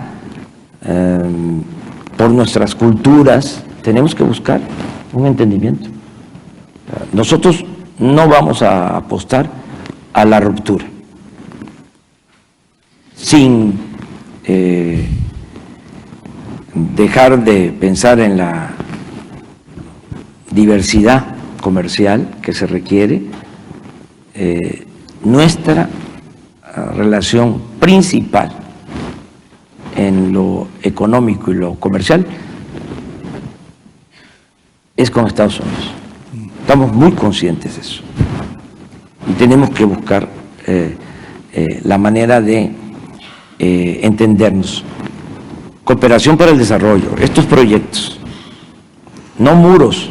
B: por nuestras culturas, tenemos que buscar un entendimiento. Nosotros no vamos a apostar a la ruptura, sin dejar de pensar en la diversidad comercial que se requiere. Nuestra relación principal en lo económico y lo comercial es con Estados Unidos. Estamos muy conscientes de eso y tenemos que buscar la manera de entendernos. Cooperación para el desarrollo, estos proyectos, no muros,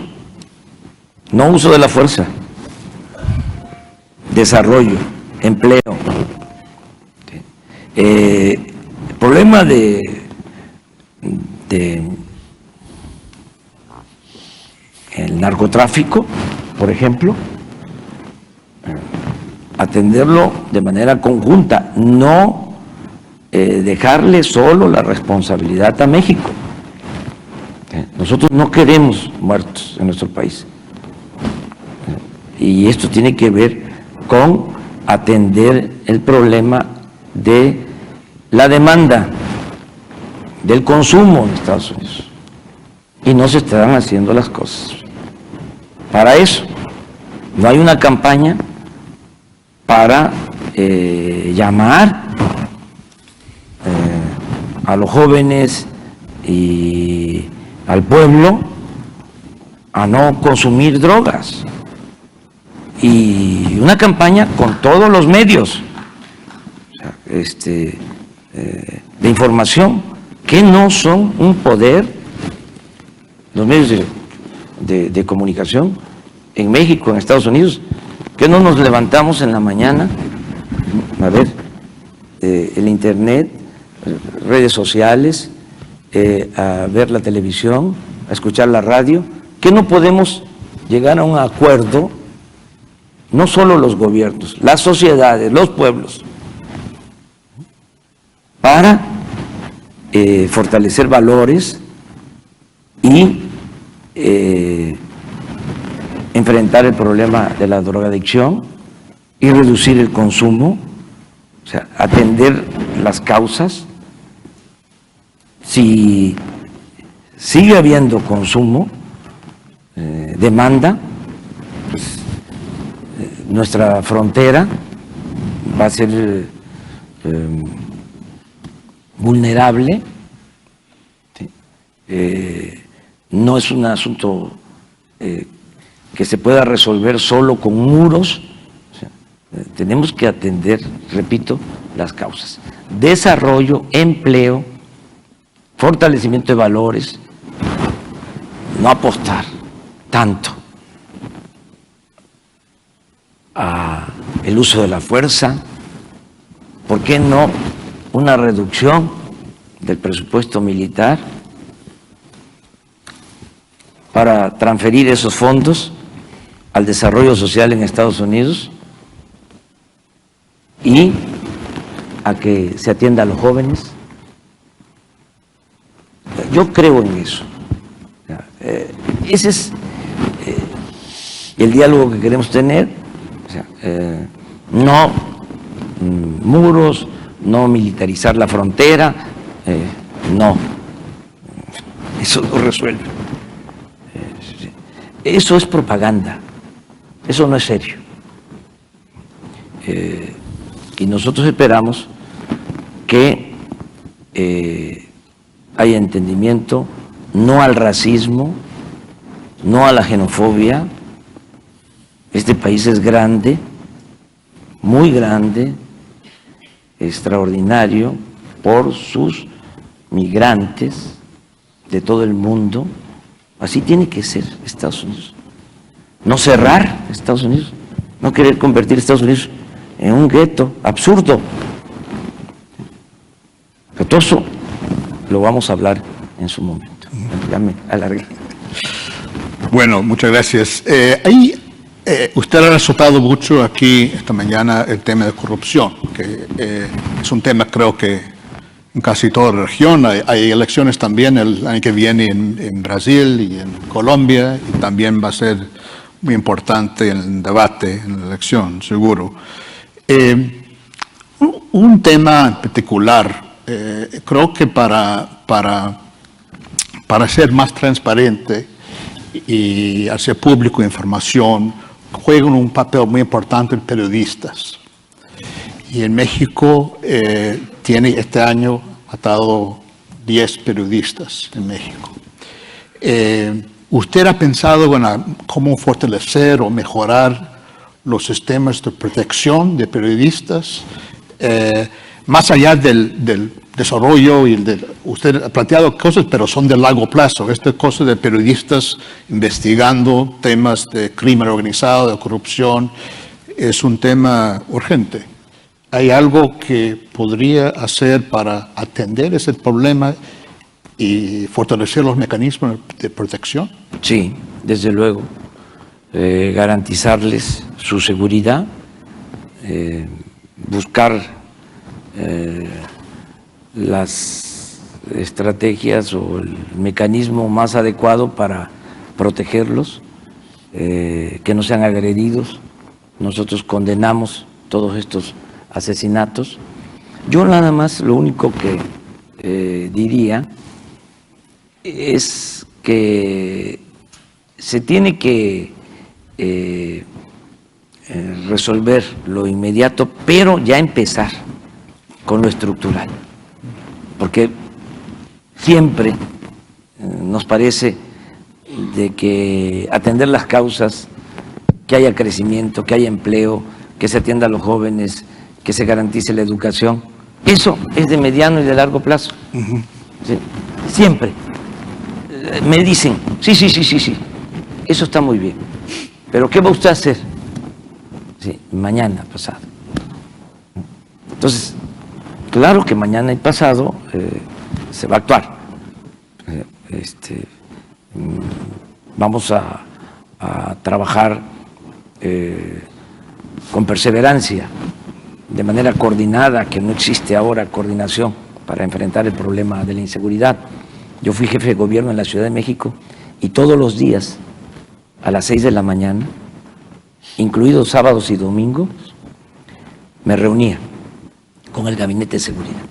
B: no uso de la fuerza, desarrollo, empleo. El problema de el narcotráfico, por ejemplo, atenderlo de manera conjunta, no dejarle solo la responsabilidad a México. Nosotros no queremos muertos en nuestro país. Y esto tiene que ver con atender el problema de la demanda, del consumo en Estados Unidos. Y no se están haciendo las cosas. Para eso, no hay una campaña para llamar a los jóvenes y al pueblo a no consumir drogas. Y una campaña con todos los medios de información que no son un poder, los medios de comunicación en México, en Estados Unidos, que no nos levantamos en la mañana a ver el internet, redes sociales, a ver la televisión, a escuchar la radio, que no podemos llegar a un acuerdo, no solo los gobiernos, las sociedades, los pueblos, para fortalecer valores y enfrentar el problema de la drogadicción y reducir el consumo, o sea, atender las causas. Si sigue habiendo consumo, demanda, pues, nuestra frontera va a ser vulnerable. ¿Sí? No es un asunto que se pueda resolver solo con muros. O sea, tenemos que atender, repito, las causas. Desarrollo, empleo, fortalecimiento de valores, no apostar tanto a el uso de la fuerza. ¿Por qué no una reducción del presupuesto militar para transferir esos fondos al desarrollo social en Estados Unidos y a que se atienda a los jóvenes? Yo creo en eso. Ese es el diálogo que queremos tener. O sea, no muros, no militarizar la frontera, no. Eso no resuelve. Eso es propaganda. Eso no es serio. Y nosotros esperamos que haya entendimiento, no al racismo, no a la xenofobia. Este país es grande, muy grande, extraordinario por sus migrantes de todo el mundo. Así tiene que ser Estados Unidos. No cerrar Estados Unidos, no querer convertir Estados Unidos en un gueto absurdo. Pero todo eso lo vamos a hablar en su momento. Ya me alargué.
C: Bueno, muchas gracias. Usted ha resaltado mucho aquí esta mañana el tema de corrupción, que es un tema creo que en casi toda la región. Hay elecciones también el año que viene en Brasil y en Colombia, y también va a ser muy importante en el debate, en la elección, seguro. Un tema en particular, creo que para ser más transparente y hacer público información, juegan un papel muy importante los periodistas. Y en México este año ha estado 10 periodistas en México. ¿Usted ha pensado en cómo fortalecer o mejorar los sistemas de protección de periodistas? Más allá del desarrollo usted ha planteado cosas, pero son de largo plazo. Estas cosas de periodistas investigando temas de crimen organizado, de corrupción, es un tema urgente. ¿Hay algo que podría hacer para atender ese problema y fortalecer los mecanismos de protección?
B: Sí, desde luego. Garantizarles su seguridad, buscar las estrategias o el mecanismo más adecuado para protegerlos, que no sean agredidos. Nosotros condenamos todos estos asesinatos. Yo nada más lo único que diría es que se tiene que resolver lo inmediato, pero ya empezar con lo estructural, porque siempre nos parece de que atender las causas, que haya crecimiento, que haya empleo, que se atienda a los jóvenes, que se garantice la educación, eso es de mediano y de largo plazo. ¿Sí? Siempre me dicen, sí, eso está muy bien, pero ¿qué va usted a hacer? Sí, mañana pasado. Entonces, claro que mañana y pasado se va a actuar. Vamos a trabajar con perseverancia, de manera coordinada, que no existe ahora coordinación para enfrentar el problema de la inseguridad. Yo fui jefe de gobierno en la Ciudad de México y todos los días a las 6 de la mañana, incluidos sábados y domingos, me reunía con el Gabinete de Seguridad,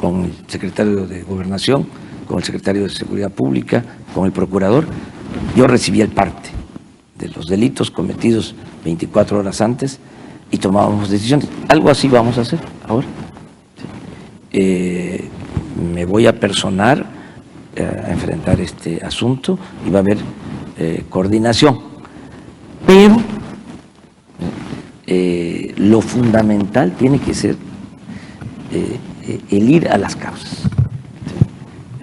B: con el secretario de Gobernación, con el secretario de Seguridad Pública, con el procurador. Yo recibía el parte de los delitos cometidos 24 horas antes y tomábamos decisiones. Algo así vamos a hacer ahora. Me voy a personar a enfrentar este asunto y va a haber coordinación. Pero lo fundamental tiene que ser el ir a las causas.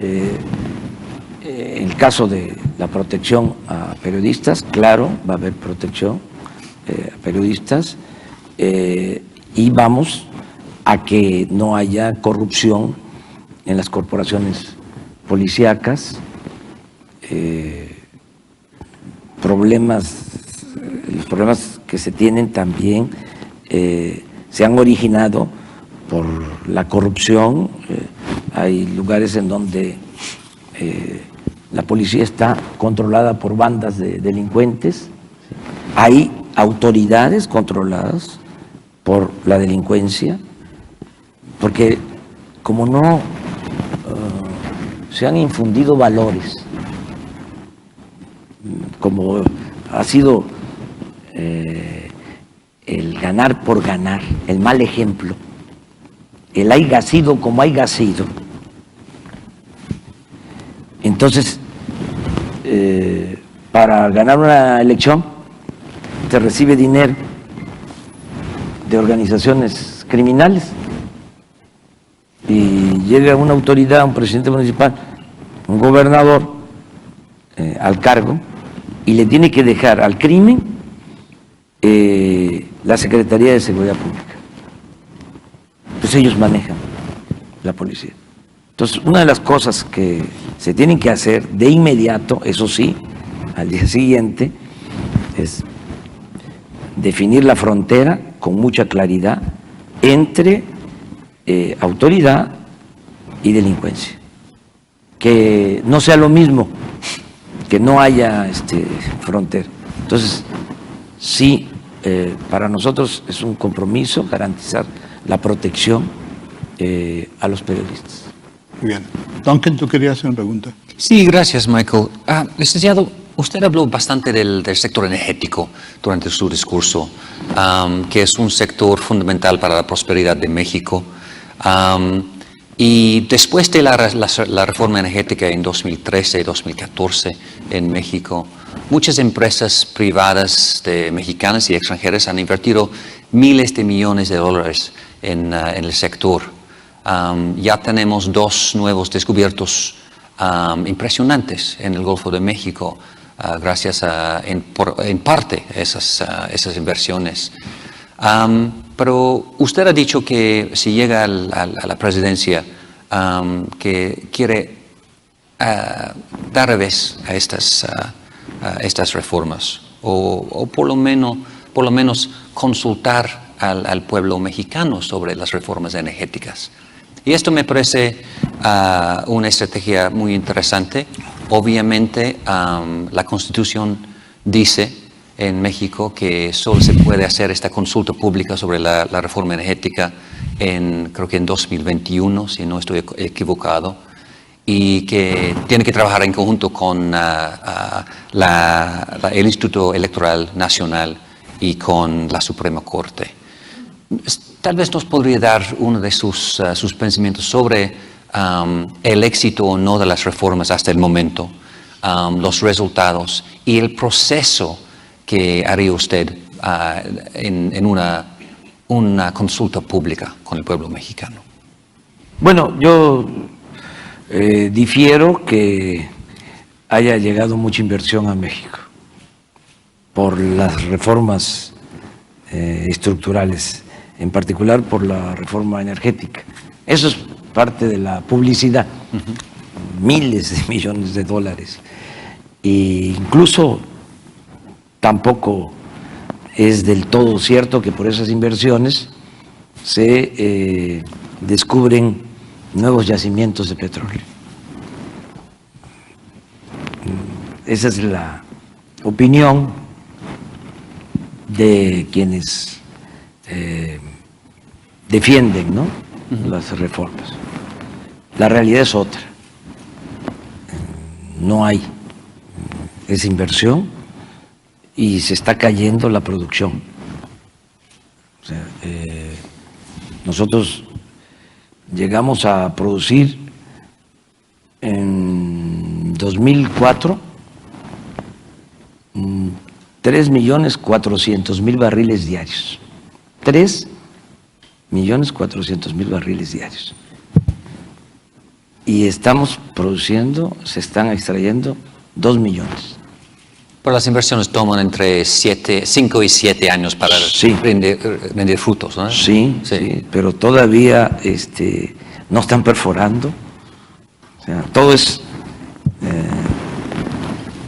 B: En el caso de la protección a periodistas, claro, va a haber protección a periodistas y vamos a que no haya corrupción en las corporaciones policíacas, los problemas que se tienen también se han originado por la corrupción. Hay lugares en donde la policía está controlada por bandas de delincuentes, hay autoridades controladas por la delincuencia, porque como no se han infundido valores, como ha sido el ganar por ganar, el mal ejemplo, el haya sido como haya sido. Entonces, para ganar una elección, se recibe dinero de organizaciones criminales y llega una autoridad, un presidente municipal, un gobernador al cargo y le tiene que dejar al crimen la Secretaría de Seguridad Pública. Pues ellos manejan la policía. Entonces, una de las cosas que se tienen que hacer de inmediato, eso sí, al día siguiente, es definir la frontera con mucha claridad entre autoridad y delincuencia. Que no sea lo mismo, que no haya frontera. Entonces, sí, para nosotros es un compromiso garantizar la protección a los periodistas.
C: Bien. Duncan, ¿tú querías hacer una pregunta?
A: Sí, gracias, Michael. Licenciado, usted habló bastante del sector energético durante su discurso, que es un sector fundamental para la prosperidad de México. Y después de la reforma energética en 2013 y 2014 en México, muchas empresas privadas mexicanas y extranjeras han invertido miles de millones de dólares en el sector. Ya tenemos 2 nuevos descubiertos impresionantes en el Golfo de México, gracias en parte a esas inversiones. Pero usted ha dicho que si llega a la presidencia, que quiere dar revés a estas reformas, o por lo menos consultar al pueblo mexicano sobre las reformas energéticas. Y esto me parece una estrategia muy interesante. Obviamente, la Constitución dice en México que solo se puede hacer esta consulta pública sobre la reforma energética creo que en 2021, si no estoy equivocado, y que tiene que trabajar en conjunto con el Instituto Electoral Nacional y con la Suprema Corte. Tal vez nos podría dar uno de sus pensamientos sobre el éxito o no de las reformas hasta el momento, los resultados y el proceso que haría usted en una consulta pública con el pueblo mexicano.
B: Bueno, yo difiero que haya llegado mucha inversión a México por las reformas estructurales, en particular por la reforma energética. Eso es parte de la publicidad, miles de millones de dólares. E incluso tampoco es del todo cierto que por esas inversiones se descubren nuevos yacimientos de petróleo. Esa es la opinión de quienes defienden, ¿no?, las reformas. La realidad es otra. No hay esa inversión y se está cayendo la producción. O sea, nosotros llegamos a producir en 2004 3.400.000 barriles diarios. 3.400.000 barriles diarios. Y estamos produciendo, se están extrayendo 2 millones.
A: Pero las inversiones toman entre 5 y 7 años para
B: Sí.
A: rendir frutos, ¿no?
B: Sí, sí, pero todavía no están perforando. O sea, todo es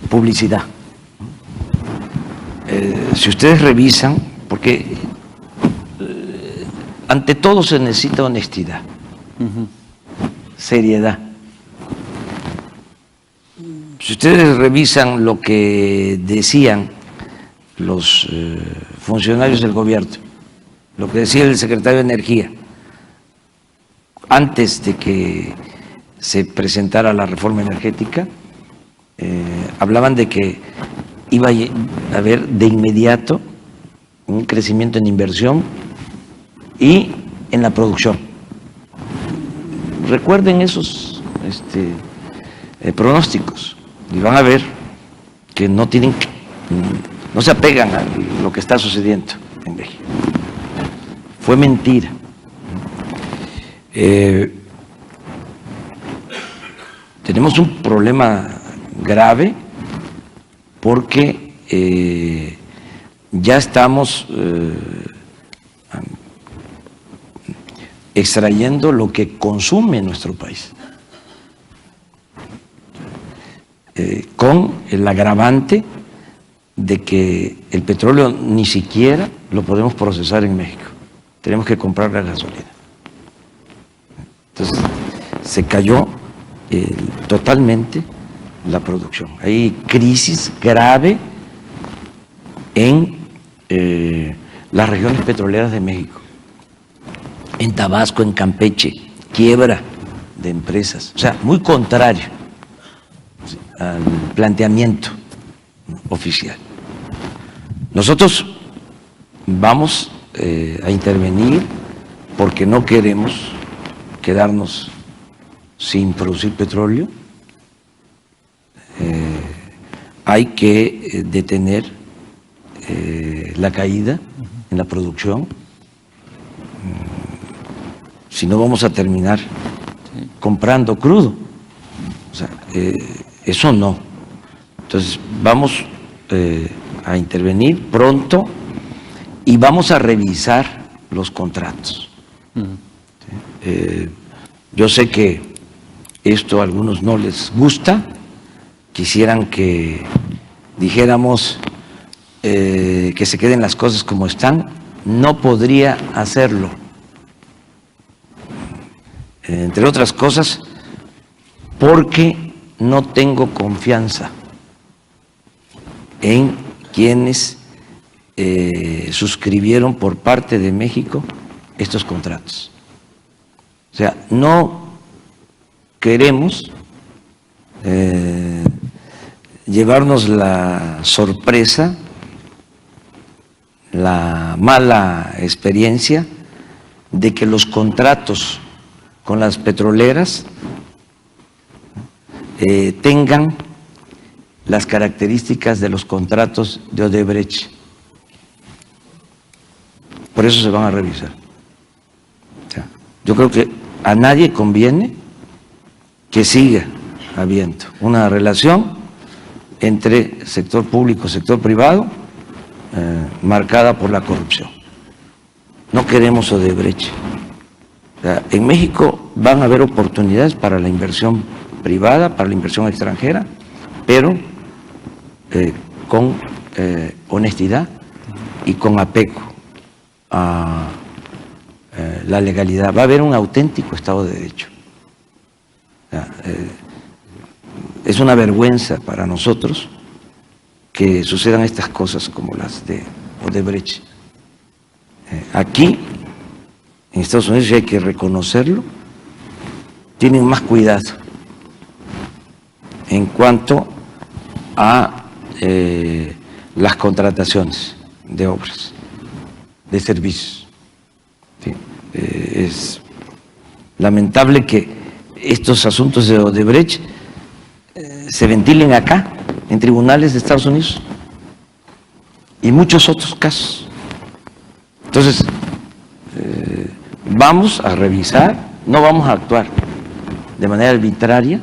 B: publicidad. Si ustedes revisan, porque ante todo se necesita honestidad, seriedad. Si ustedes revisan lo que decían los funcionarios del gobierno, lo que decía el secretario de Energía, antes de que se presentara la reforma energética, hablaban de que iba a haber de inmediato un crecimiento en inversión y en la producción. Recuerden esos pronósticos y van a ver que no se apegan a lo que está sucediendo en México. Fue mentira. Tenemos un problema grave porque ya estamos extrayendo lo que consume nuestro país, con el agravante de que el petróleo ni siquiera lo podemos procesar en México, tenemos que comprar la gasolina. Entonces se cayó totalmente la producción. Hay crisis grave en las regiones petroleras de México, en Tabasco, en Campeche, quiebra de empresas, o sea, muy contrario al planteamiento oficial. Nosotros vamos a intervenir porque no queremos quedarnos sin producir petróleo. Hay que detener la caída en la producción, si no vamos a terminar comprando crudo. O sea, eso no. Entonces vamos a intervenir pronto y vamos a revisar los contratos. Yo sé que esto a algunos no les gusta, quisieran que dijéramos que se queden las cosas como están, no podría hacerlo. Entre otras cosas, porque no tengo confianza en quienes suscribieron por parte de México estos contratos. O sea, no queremos llevarnos la sorpresa, la mala experiencia de que los contratos con las petroleras tengan las características de los contratos de Odebrecht. Por eso se van a revisar. O sea, yo creo que a nadie conviene que siga habiendo una relación entre sector público y sector privado marcada por la corrupción. No queremos Odebrecht. O sea, en México van a haber oportunidades para la inversión privada, para la inversión extranjera, pero con honestidad y con apego a la legalidad. Va a haber un auténtico Estado de Derecho. Es una vergüenza para nosotros que sucedan estas cosas como las de Odebrecht. Aquí, en Estados Unidos, y hay que reconocerlo, tienen más cuidado en cuanto a las contrataciones de obras, de servicios. ¿Sí? Es lamentable que estos asuntos de Odebrecht se ventilen acá, en tribunales de Estados Unidos, y muchos otros casos. Entonces, vamos a revisar, no vamos a actuar de manera arbitraria,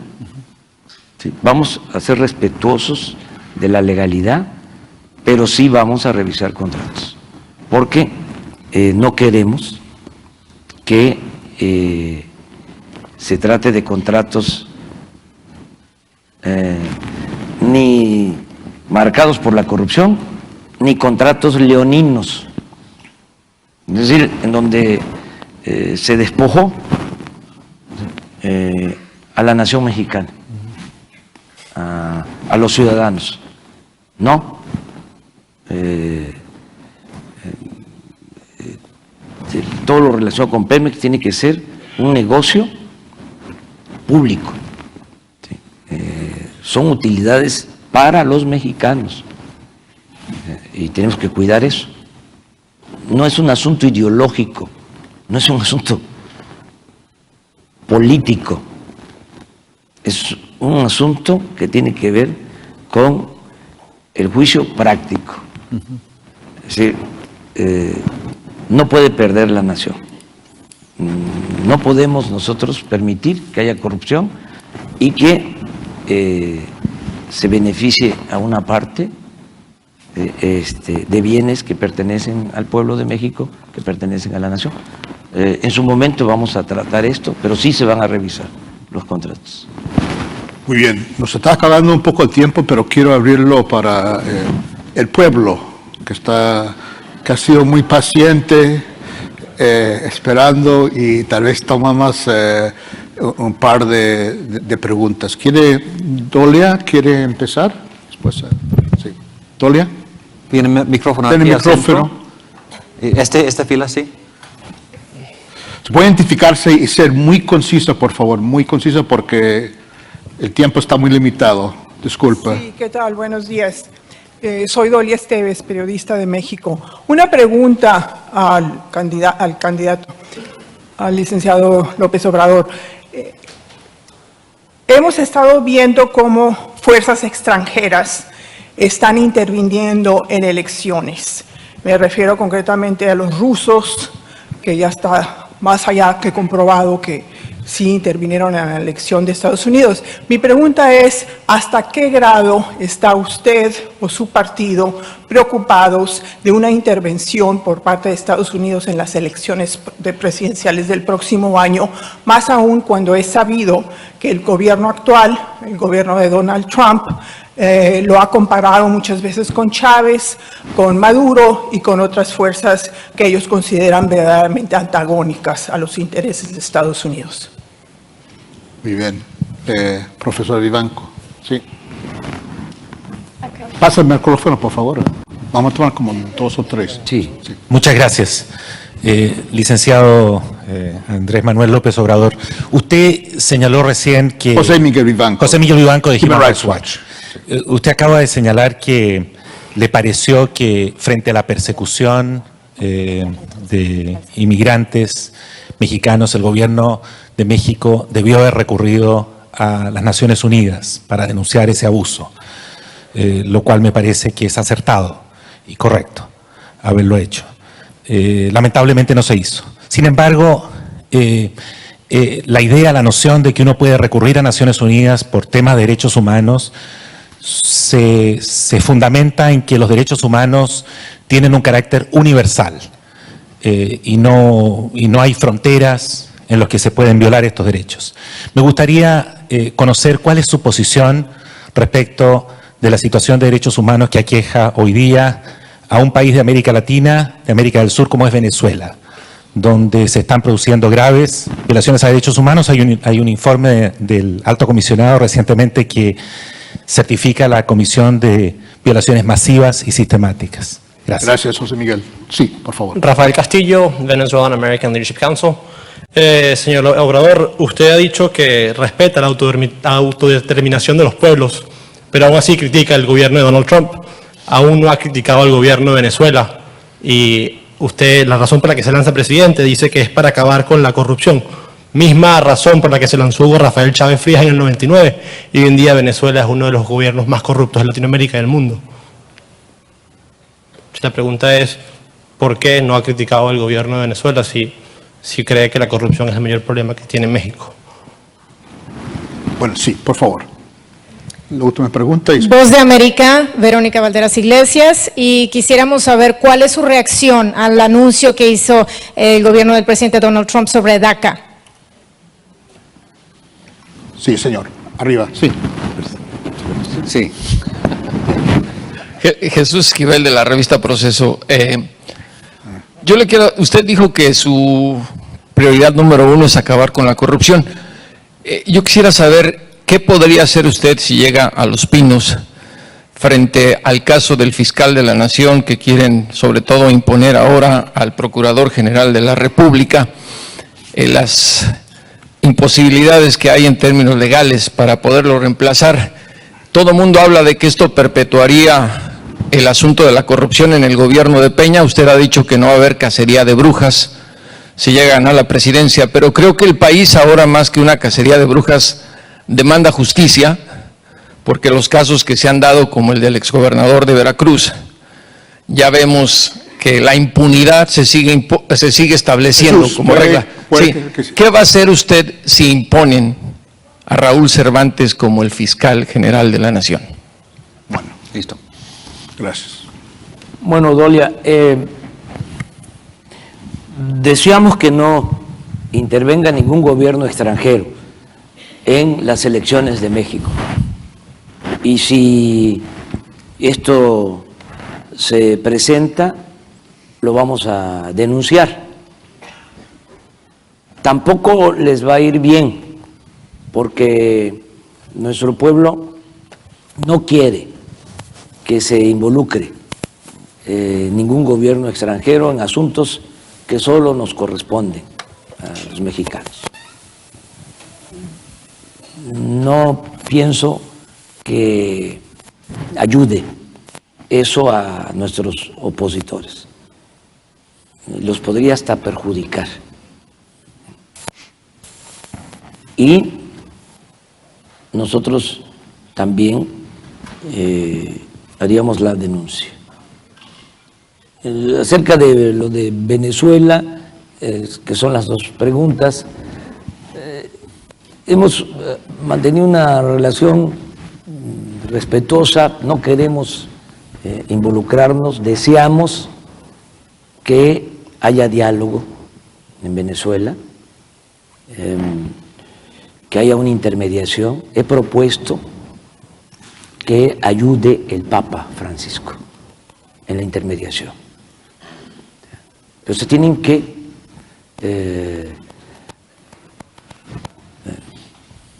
B: ¿sí? Vamos a ser respetuosos de la legalidad, pero sí vamos a revisar contratos, porque no queremos que se trate de contratos ni marcados por la corrupción, ni contratos leoninos, es decir, en donde se despojó a la nación mexicana, a los ciudadanos. No, todo lo relacionado con Pemex tiene que ser un negocio público. Son utilidades para los mexicanos y tenemos que cuidar eso. No es un asunto ideológico, no es un asunto político, es un asunto que tiene que ver con el juicio práctico. Es decir, no puede perder la nación. No podemos nosotros permitir que haya corrupción y que se beneficie a una parte de bienes que pertenecen al pueblo de México, que pertenecen a la nación. En su momento vamos a tratar esto, pero sí se van a revisar los contratos.
C: Muy bien, nos está acabando un poco el tiempo, pero quiero abrirlo para el pueblo, que ha sido muy paciente, esperando, y tal vez toma más un par de preguntas. Dolia quiere empezar? Después, sí. Dolia.
A: ¿Tiene micrófono
C: ¿Tiene
A: aquí
C: micrófono?
A: al centro? ¿Esta fila sí?
C: Puede identificarse y ser muy concisa, por favor, muy concisa, porque el tiempo está muy limitado. Disculpa.
D: Sí, ¿qué tal? Buenos días. Soy Dolia Esteves, periodista de México. Una pregunta al candidato, al licenciado López Obrador. Hemos estado viendo cómo fuerzas extranjeras están interviniendo en elecciones. Me refiero concretamente a los rusos, que ya está más allá que comprobado que sí intervinieron en la elección de Estados Unidos. Mi pregunta es, ¿hasta qué grado está usted o su partido preocupados de una intervención por parte de Estados Unidos en las elecciones presidenciales del próximo año, más aún cuando es sabido que el gobierno actual, el gobierno de Donald Trump, lo ha comparado muchas veces con Chávez, con Maduro y con otras fuerzas que ellos consideran verdaderamente antagónicas a los intereses de Estados Unidos?
C: Muy bien. Profesor Vivanco. Sí. Pasa el micrófono, por favor. Vamos a tomar como 2 o 3.
B: Sí.
E: Muchas gracias. Licenciado Andrés Manuel López Obrador, usted señaló recién que...
C: José Miguel Vivanco.
E: José Miguel Vivanco de
C: Human
E: Human
C: Rights
E: Rights Watch. Usted acaba de señalar que le pareció que frente a la persecución de inmigrantes mexicanos, el gobierno de México debió haber recurrido a las Naciones Unidas para denunciar ese abuso, lo cual me parece que es acertado y correcto haberlo hecho. Lamentablemente no se hizo. Sin embargo, la idea, la noción de que uno puede recurrir a Naciones Unidas por temas de derechos humanos se fundamenta en que los derechos humanos tienen un carácter universal y no hay fronteras en las que se pueden violar estos derechos. Me gustaría conocer cuál es su posición respecto de la situación de derechos humanos que aqueja hoy día a un país de América Latina, de América del Sur, como es Venezuela, donde se están produciendo graves violaciones a derechos humanos. Hay un informe del Alto Comisionado recientemente que certifica la comisión de violaciones masivas y sistemáticas. Gracias.
C: Gracias, José Miguel. Sí, por favor.
F: Rafael Castillo, Venezuelan American Leadership Council. Señor Obrador, usted ha dicho que respeta la autodeterminación de los pueblos, pero aún así critica el gobierno de Donald Trump. Aún no ha criticado al gobierno de Venezuela. Y usted, la razón por la que se lanza presidente, dice que es para acabar con la corrupción. Misma razón por la que se lanzó Hugo Rafael Chávez Frías en el 99. Y hoy en día Venezuela es uno de los gobiernos más corruptos de Latinoamérica y del mundo. La pregunta es, ¿por qué no ha criticado al gobierno de Venezuela si cree que la corrupción es el mayor problema que tiene México?
C: Bueno, sí, por favor. La última pregunta.
G: Voz de América, Verónica Valderas Iglesias, y quisiéramos saber cuál es su reacción al anuncio que hizo el gobierno del presidente Donald Trump sobre DACA.
C: Sí, señor. Arriba, sí.
A: Sí.
H: Jesús Esquivel, de la revista Proceso. Usted dijo que su prioridad número 1 es acabar con la corrupción. Yo quisiera saber qué podría hacer usted si llega a Los Pinos frente al caso del fiscal de la Nación que quieren sobre todo imponer ahora al Procurador General de la República, las imposibilidades que hay en términos legales para poderlo reemplazar. Todo el mundo habla de que esto perpetuaría el asunto de la corrupción en el gobierno de Peña. Usted ha dicho que no va a haber cacería de brujas si llega a ganar la presidencia, pero creo que el país ahora, más que una cacería de brujas, demanda justicia, porque los casos que se han dado, como el del exgobernador de Veracruz, ya vemos que la impunidad se sigue estableciendo
C: Jesús,
H: como regla. Sí. ¿Qué va a hacer usted si imponen a Raúl Cervantes como el fiscal general de la Nación?
C: Bueno,
A: Listo.
C: gracias.
B: Bueno, Dolia, deseamos que no intervenga ningún gobierno extranjero en las elecciones de México. Y si esto se presenta, lo vamos a denunciar. Tampoco les va a ir bien, porque nuestro pueblo no quiere que se involucre ningún gobierno extranjero en asuntos que solo nos corresponden a los mexicanos. No pienso que ayude eso a nuestros opositores. Los podría hasta perjudicar. Y nosotros también haríamos la denuncia. Acerca de lo de Venezuela, que son las dos preguntas, hemos mantenido una relación respetuosa, no queremos involucrarnos, deseamos que haya diálogo en Venezuela, que haya una intermediación. He propuesto que ayude el Papa Francisco en la intermediación. Pero se tienen que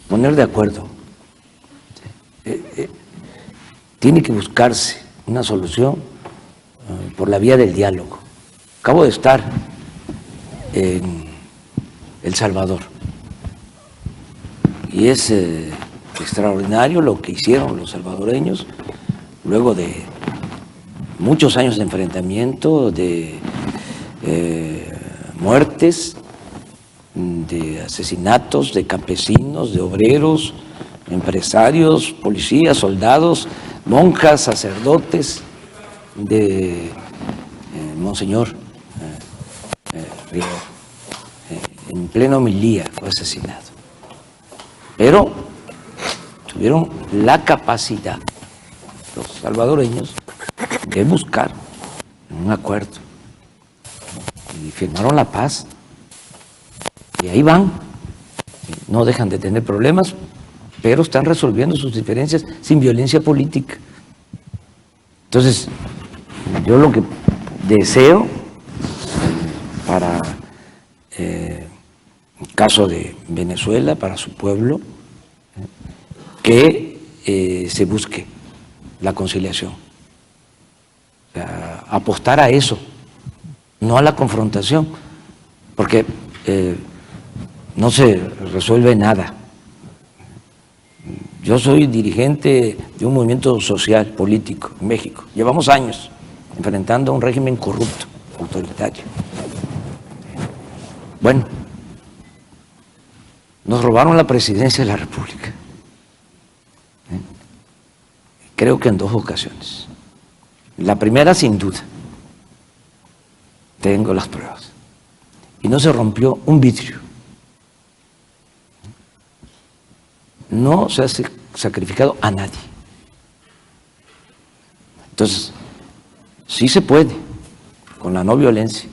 B: poner de acuerdo. Tiene que buscarse una solución por la vía del diálogo. Acabo de estar en El Salvador y es extraordinario lo que hicieron los salvadoreños luego de muchos años de enfrentamiento, de muertes, de asesinatos de campesinos, de obreros, empresarios, policías, soldados, monjas, sacerdotes, de Monseñor Rivera, en plena homilía fue asesinado. Pero tuvieron la capacidad, los salvadoreños, de buscar un acuerdo y firmaron la paz. Y ahí van, no dejan de tener problemas, pero están resolviendo sus diferencias sin violencia política. Entonces, yo lo que deseo para el caso de Venezuela para su pueblo, que se busque la conciliación. O sea, apostar a eso, no a la confrontación, porque no se resuelve nada. Yo soy dirigente de un movimiento social, político en México. Llevamos años enfrentando a un régimen corrupto, autoritario. Bueno, nos robaron la presidencia de la República. Creo que en 2 ocasiones. La primera, sin duda. Tengo las pruebas. Y no se rompió un vidrio. No se ha sacrificado a nadie. Entonces, sí se puede, con la no violencia,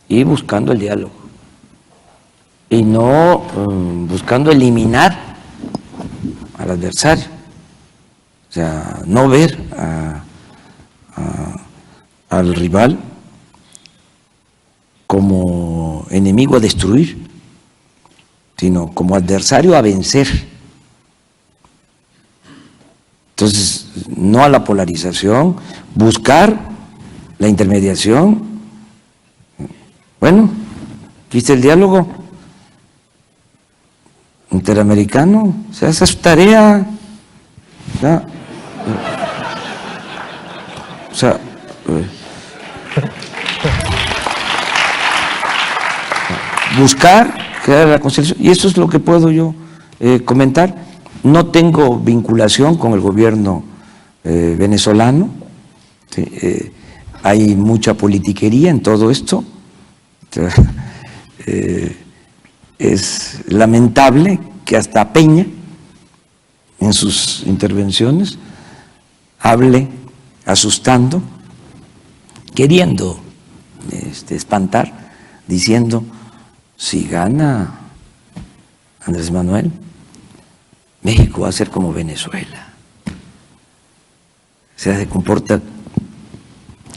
B: y buscando el diálogo, y no buscando eliminar al adversario. O sea, no ver al rival como enemigo a destruir, sino como adversario a vencer. Entonces, no a la polarización, buscar la intermediación. Bueno, ¿viste el diálogo interamericano? O sea, esa es su tarea. ¿Ya? O sea, buscar crear la conciliación, y eso es lo que puedo yo comentar. No tengo vinculación con el gobierno venezolano, ¿sí? Hay mucha politiquería en todo esto. Es lamentable que hasta Peña, en sus intervenciones, hable asustando, queriendo espantar, diciendo: si gana Andrés Manuel, México va a ser como Venezuela. O sea, se comporta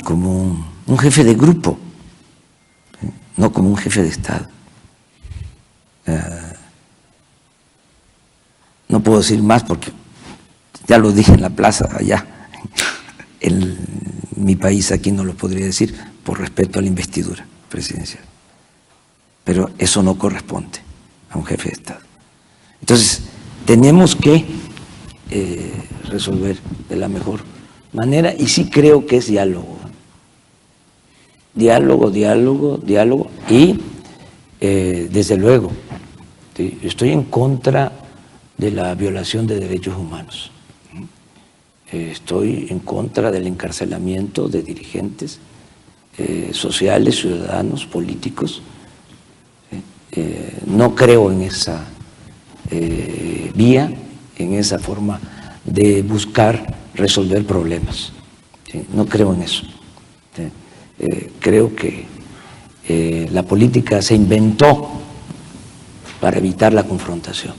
B: como un jefe de grupo, no como un jefe de Estado. No puedo decir más porque ya lo dije en la plaza allá. En mi país aquí no lo podría decir por respeto a la investidura presidencial. Pero eso no corresponde a un jefe de Estado. Entonces, tenemos que resolver de la mejor manera, y sí creo que es diálogo. Diálogo, diálogo, diálogo, y desde luego, ¿sí? Estoy en contra de la violación de derechos humanos. Estoy en contra del encarcelamiento de dirigentes sociales, ciudadanos, políticos. No creo en esa vía, en esa forma de buscar resolver problemas. ¿Sí? No creo en eso. ¿Sí? Creo que la política se inventó para evitar la confrontación.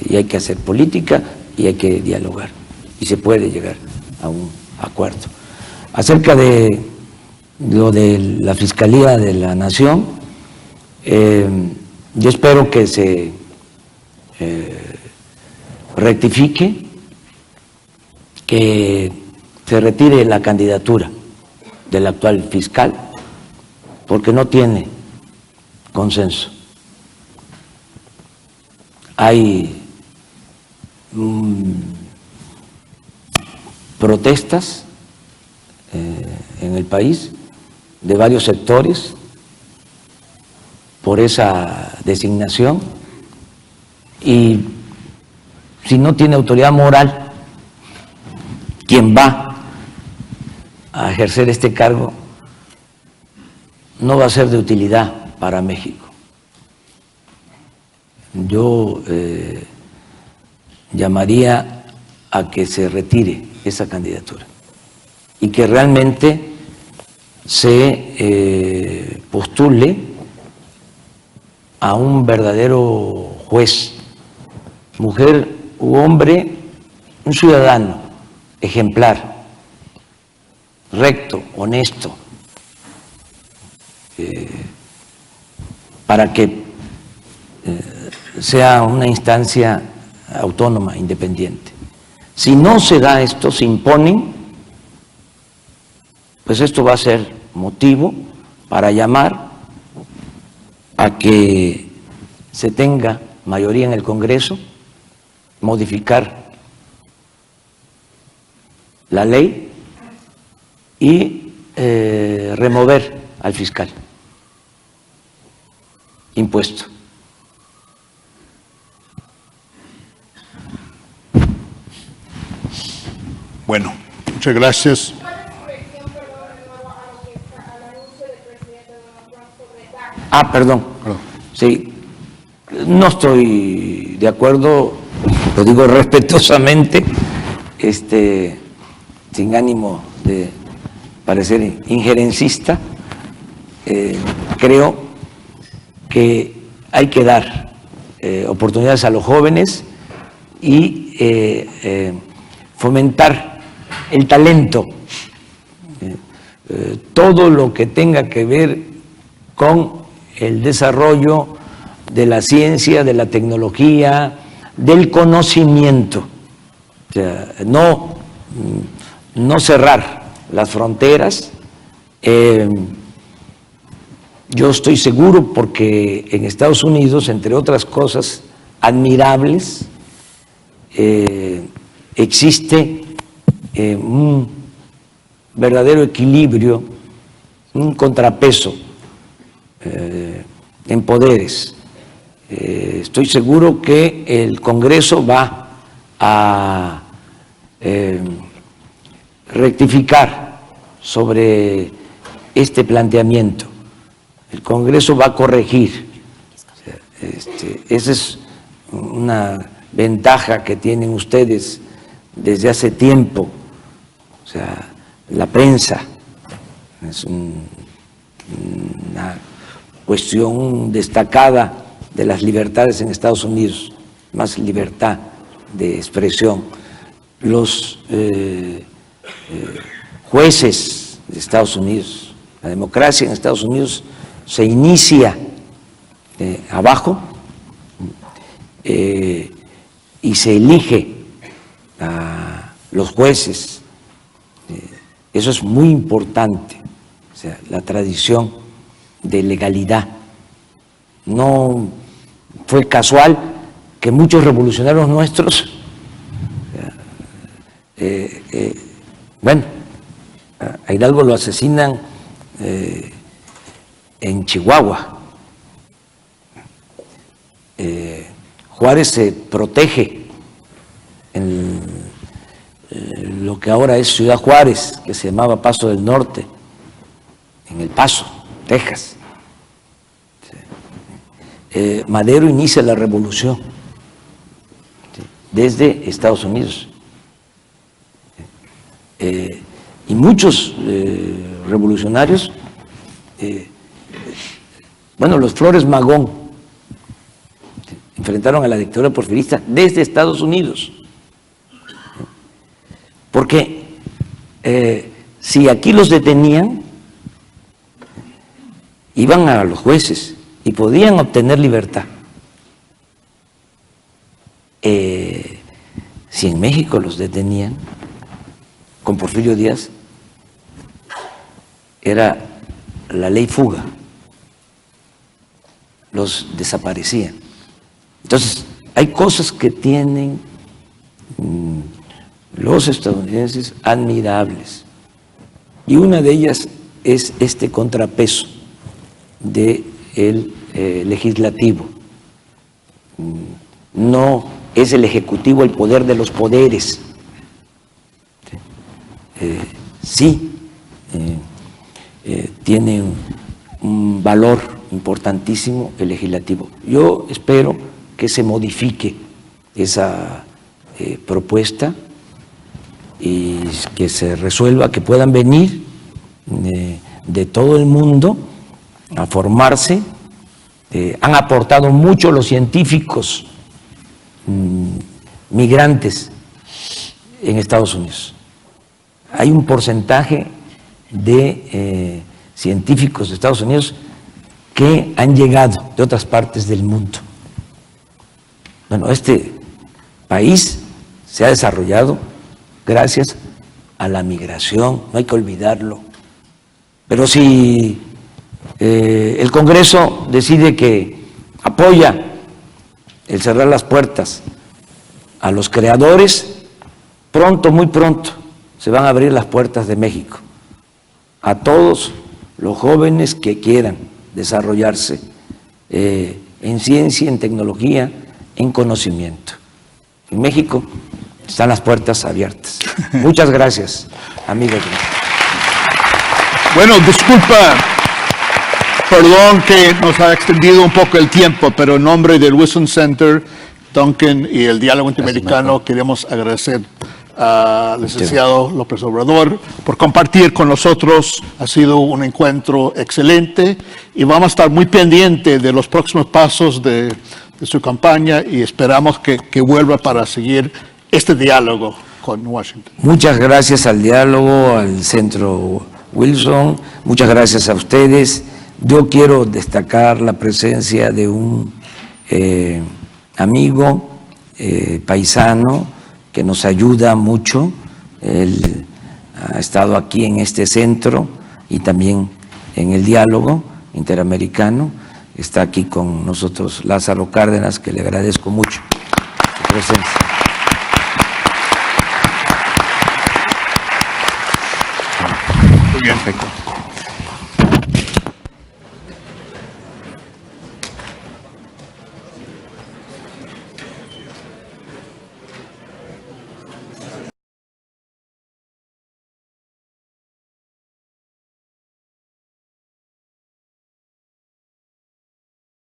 B: Y hay que hacer política y hay que dialogar. Y se puede llegar a un acuerdo. Acerca de lo de la Fiscalía de la Nación, yo espero que se rectifique, que se retire la candidatura del actual fiscal, porque no tiene consenso. Hay protestas en el país de varios sectores por esa designación, y si no tiene autoridad moral quien va a ejercer este cargo, no va a ser de utilidad para México. Yo llamaría a que se retire esa candidatura y que realmente se postule a un verdadero juez, mujer u hombre, un ciudadano ejemplar, recto, honesto, para que sea una instancia autónoma, independiente. Si no se da esto, se imponen, pues esto va a ser motivo para llamar a que se tenga mayoría en el Congreso, modificar la ley y remover al fiscal impuesto.
C: Bueno, muchas gracias.
B: Perdón. Sí, no estoy de acuerdo, lo digo respetuosamente, sin ánimo de parecer injerencista. Creo que hay que dar oportunidades a los jóvenes y fomentar el talento, todo lo que tenga que ver con el desarrollo de la ciencia, de la tecnología, del conocimiento. O sea, no cerrar las fronteras. Yo estoy seguro porque en Estados Unidos, entre otras cosas admirables, existe un verdadero equilibrio, un contrapeso en poderes. Estoy seguro que el Congreso va a rectificar sobre este planteamiento. El Congreso va a corregir. Esa es una ventaja que tienen ustedes desde hace tiempo. O sea, la prensa es una cuestión destacada de las libertades en Estados Unidos, más libertad de expresión. Los jueces de Estados Unidos, la democracia en Estados Unidos se inicia abajo y se elige a los jueces. Eso es muy importante, o sea, la tradición de legalidad. No fue casual que muchos revolucionarios nuestros, bueno, a Hidalgo lo asesinan en Chihuahua. Juárez se protege en lo que ahora es Ciudad Juárez, que se llamaba Paso del Norte, en El Paso, Texas. Madero inicia la revolución desde Estados Unidos. Y muchos revolucionarios, bueno, los Flores Magón enfrentaron a la dictadura porfirista desde Estados Unidos. Porque si aquí los detenían, iban a los jueces y podían obtener libertad. Si en México los detenían, con Porfirio Díaz, era la ley fuga, los desaparecían. Entonces, hay cosas que tienen los estadounidenses admirables, y una de ellas es este contrapeso del legislativo. No es el ejecutivo el poder de los poderes. Tiene un valor importantísimo el legislativo. Yo espero que se modifique esa propuesta y que se resuelva, que puedan venir de todo el mundo a formarse. Han aportado mucho los científicos migrantes en Estados Unidos. Hay un porcentaje de científicos de Estados Unidos que han llegado de otras partes del mundo. Bueno, este país se ha desarrollado gracias a la migración, no hay que olvidarlo. Pero si el Congreso decide que apoya el cerrar las puertas a los creadores, pronto, muy pronto, se van a abrir las puertas de México a todos los jóvenes que quieran desarrollarse en ciencia, en tecnología, en conocimiento. En México están las puertas abiertas. Muchas gracias, amigos.
C: Bueno, disculpa, perdón que nos ha extendido un poco el tiempo, pero en nombre del Wilson Center, Duncan y el Diálogo Interamericano queremos agradecer al licenciado López Obrador por compartir con nosotros. Ha sido un encuentro excelente y vamos a estar muy pendientes de los próximos pasos de su campaña y esperamos que vuelva para seguir este diálogo con Washington.
B: Muchas gracias al diálogo, al Centro Wilson, muchas gracias a ustedes. Yo quiero destacar la presencia de un amigo paisano que nos ayuda mucho. Él ha estado aquí en este centro y también en el diálogo interamericano. Está aquí con nosotros Lázaro Cárdenas, que le agradezco mucho su presencia.
C: Muy bien.
B: Perfecto.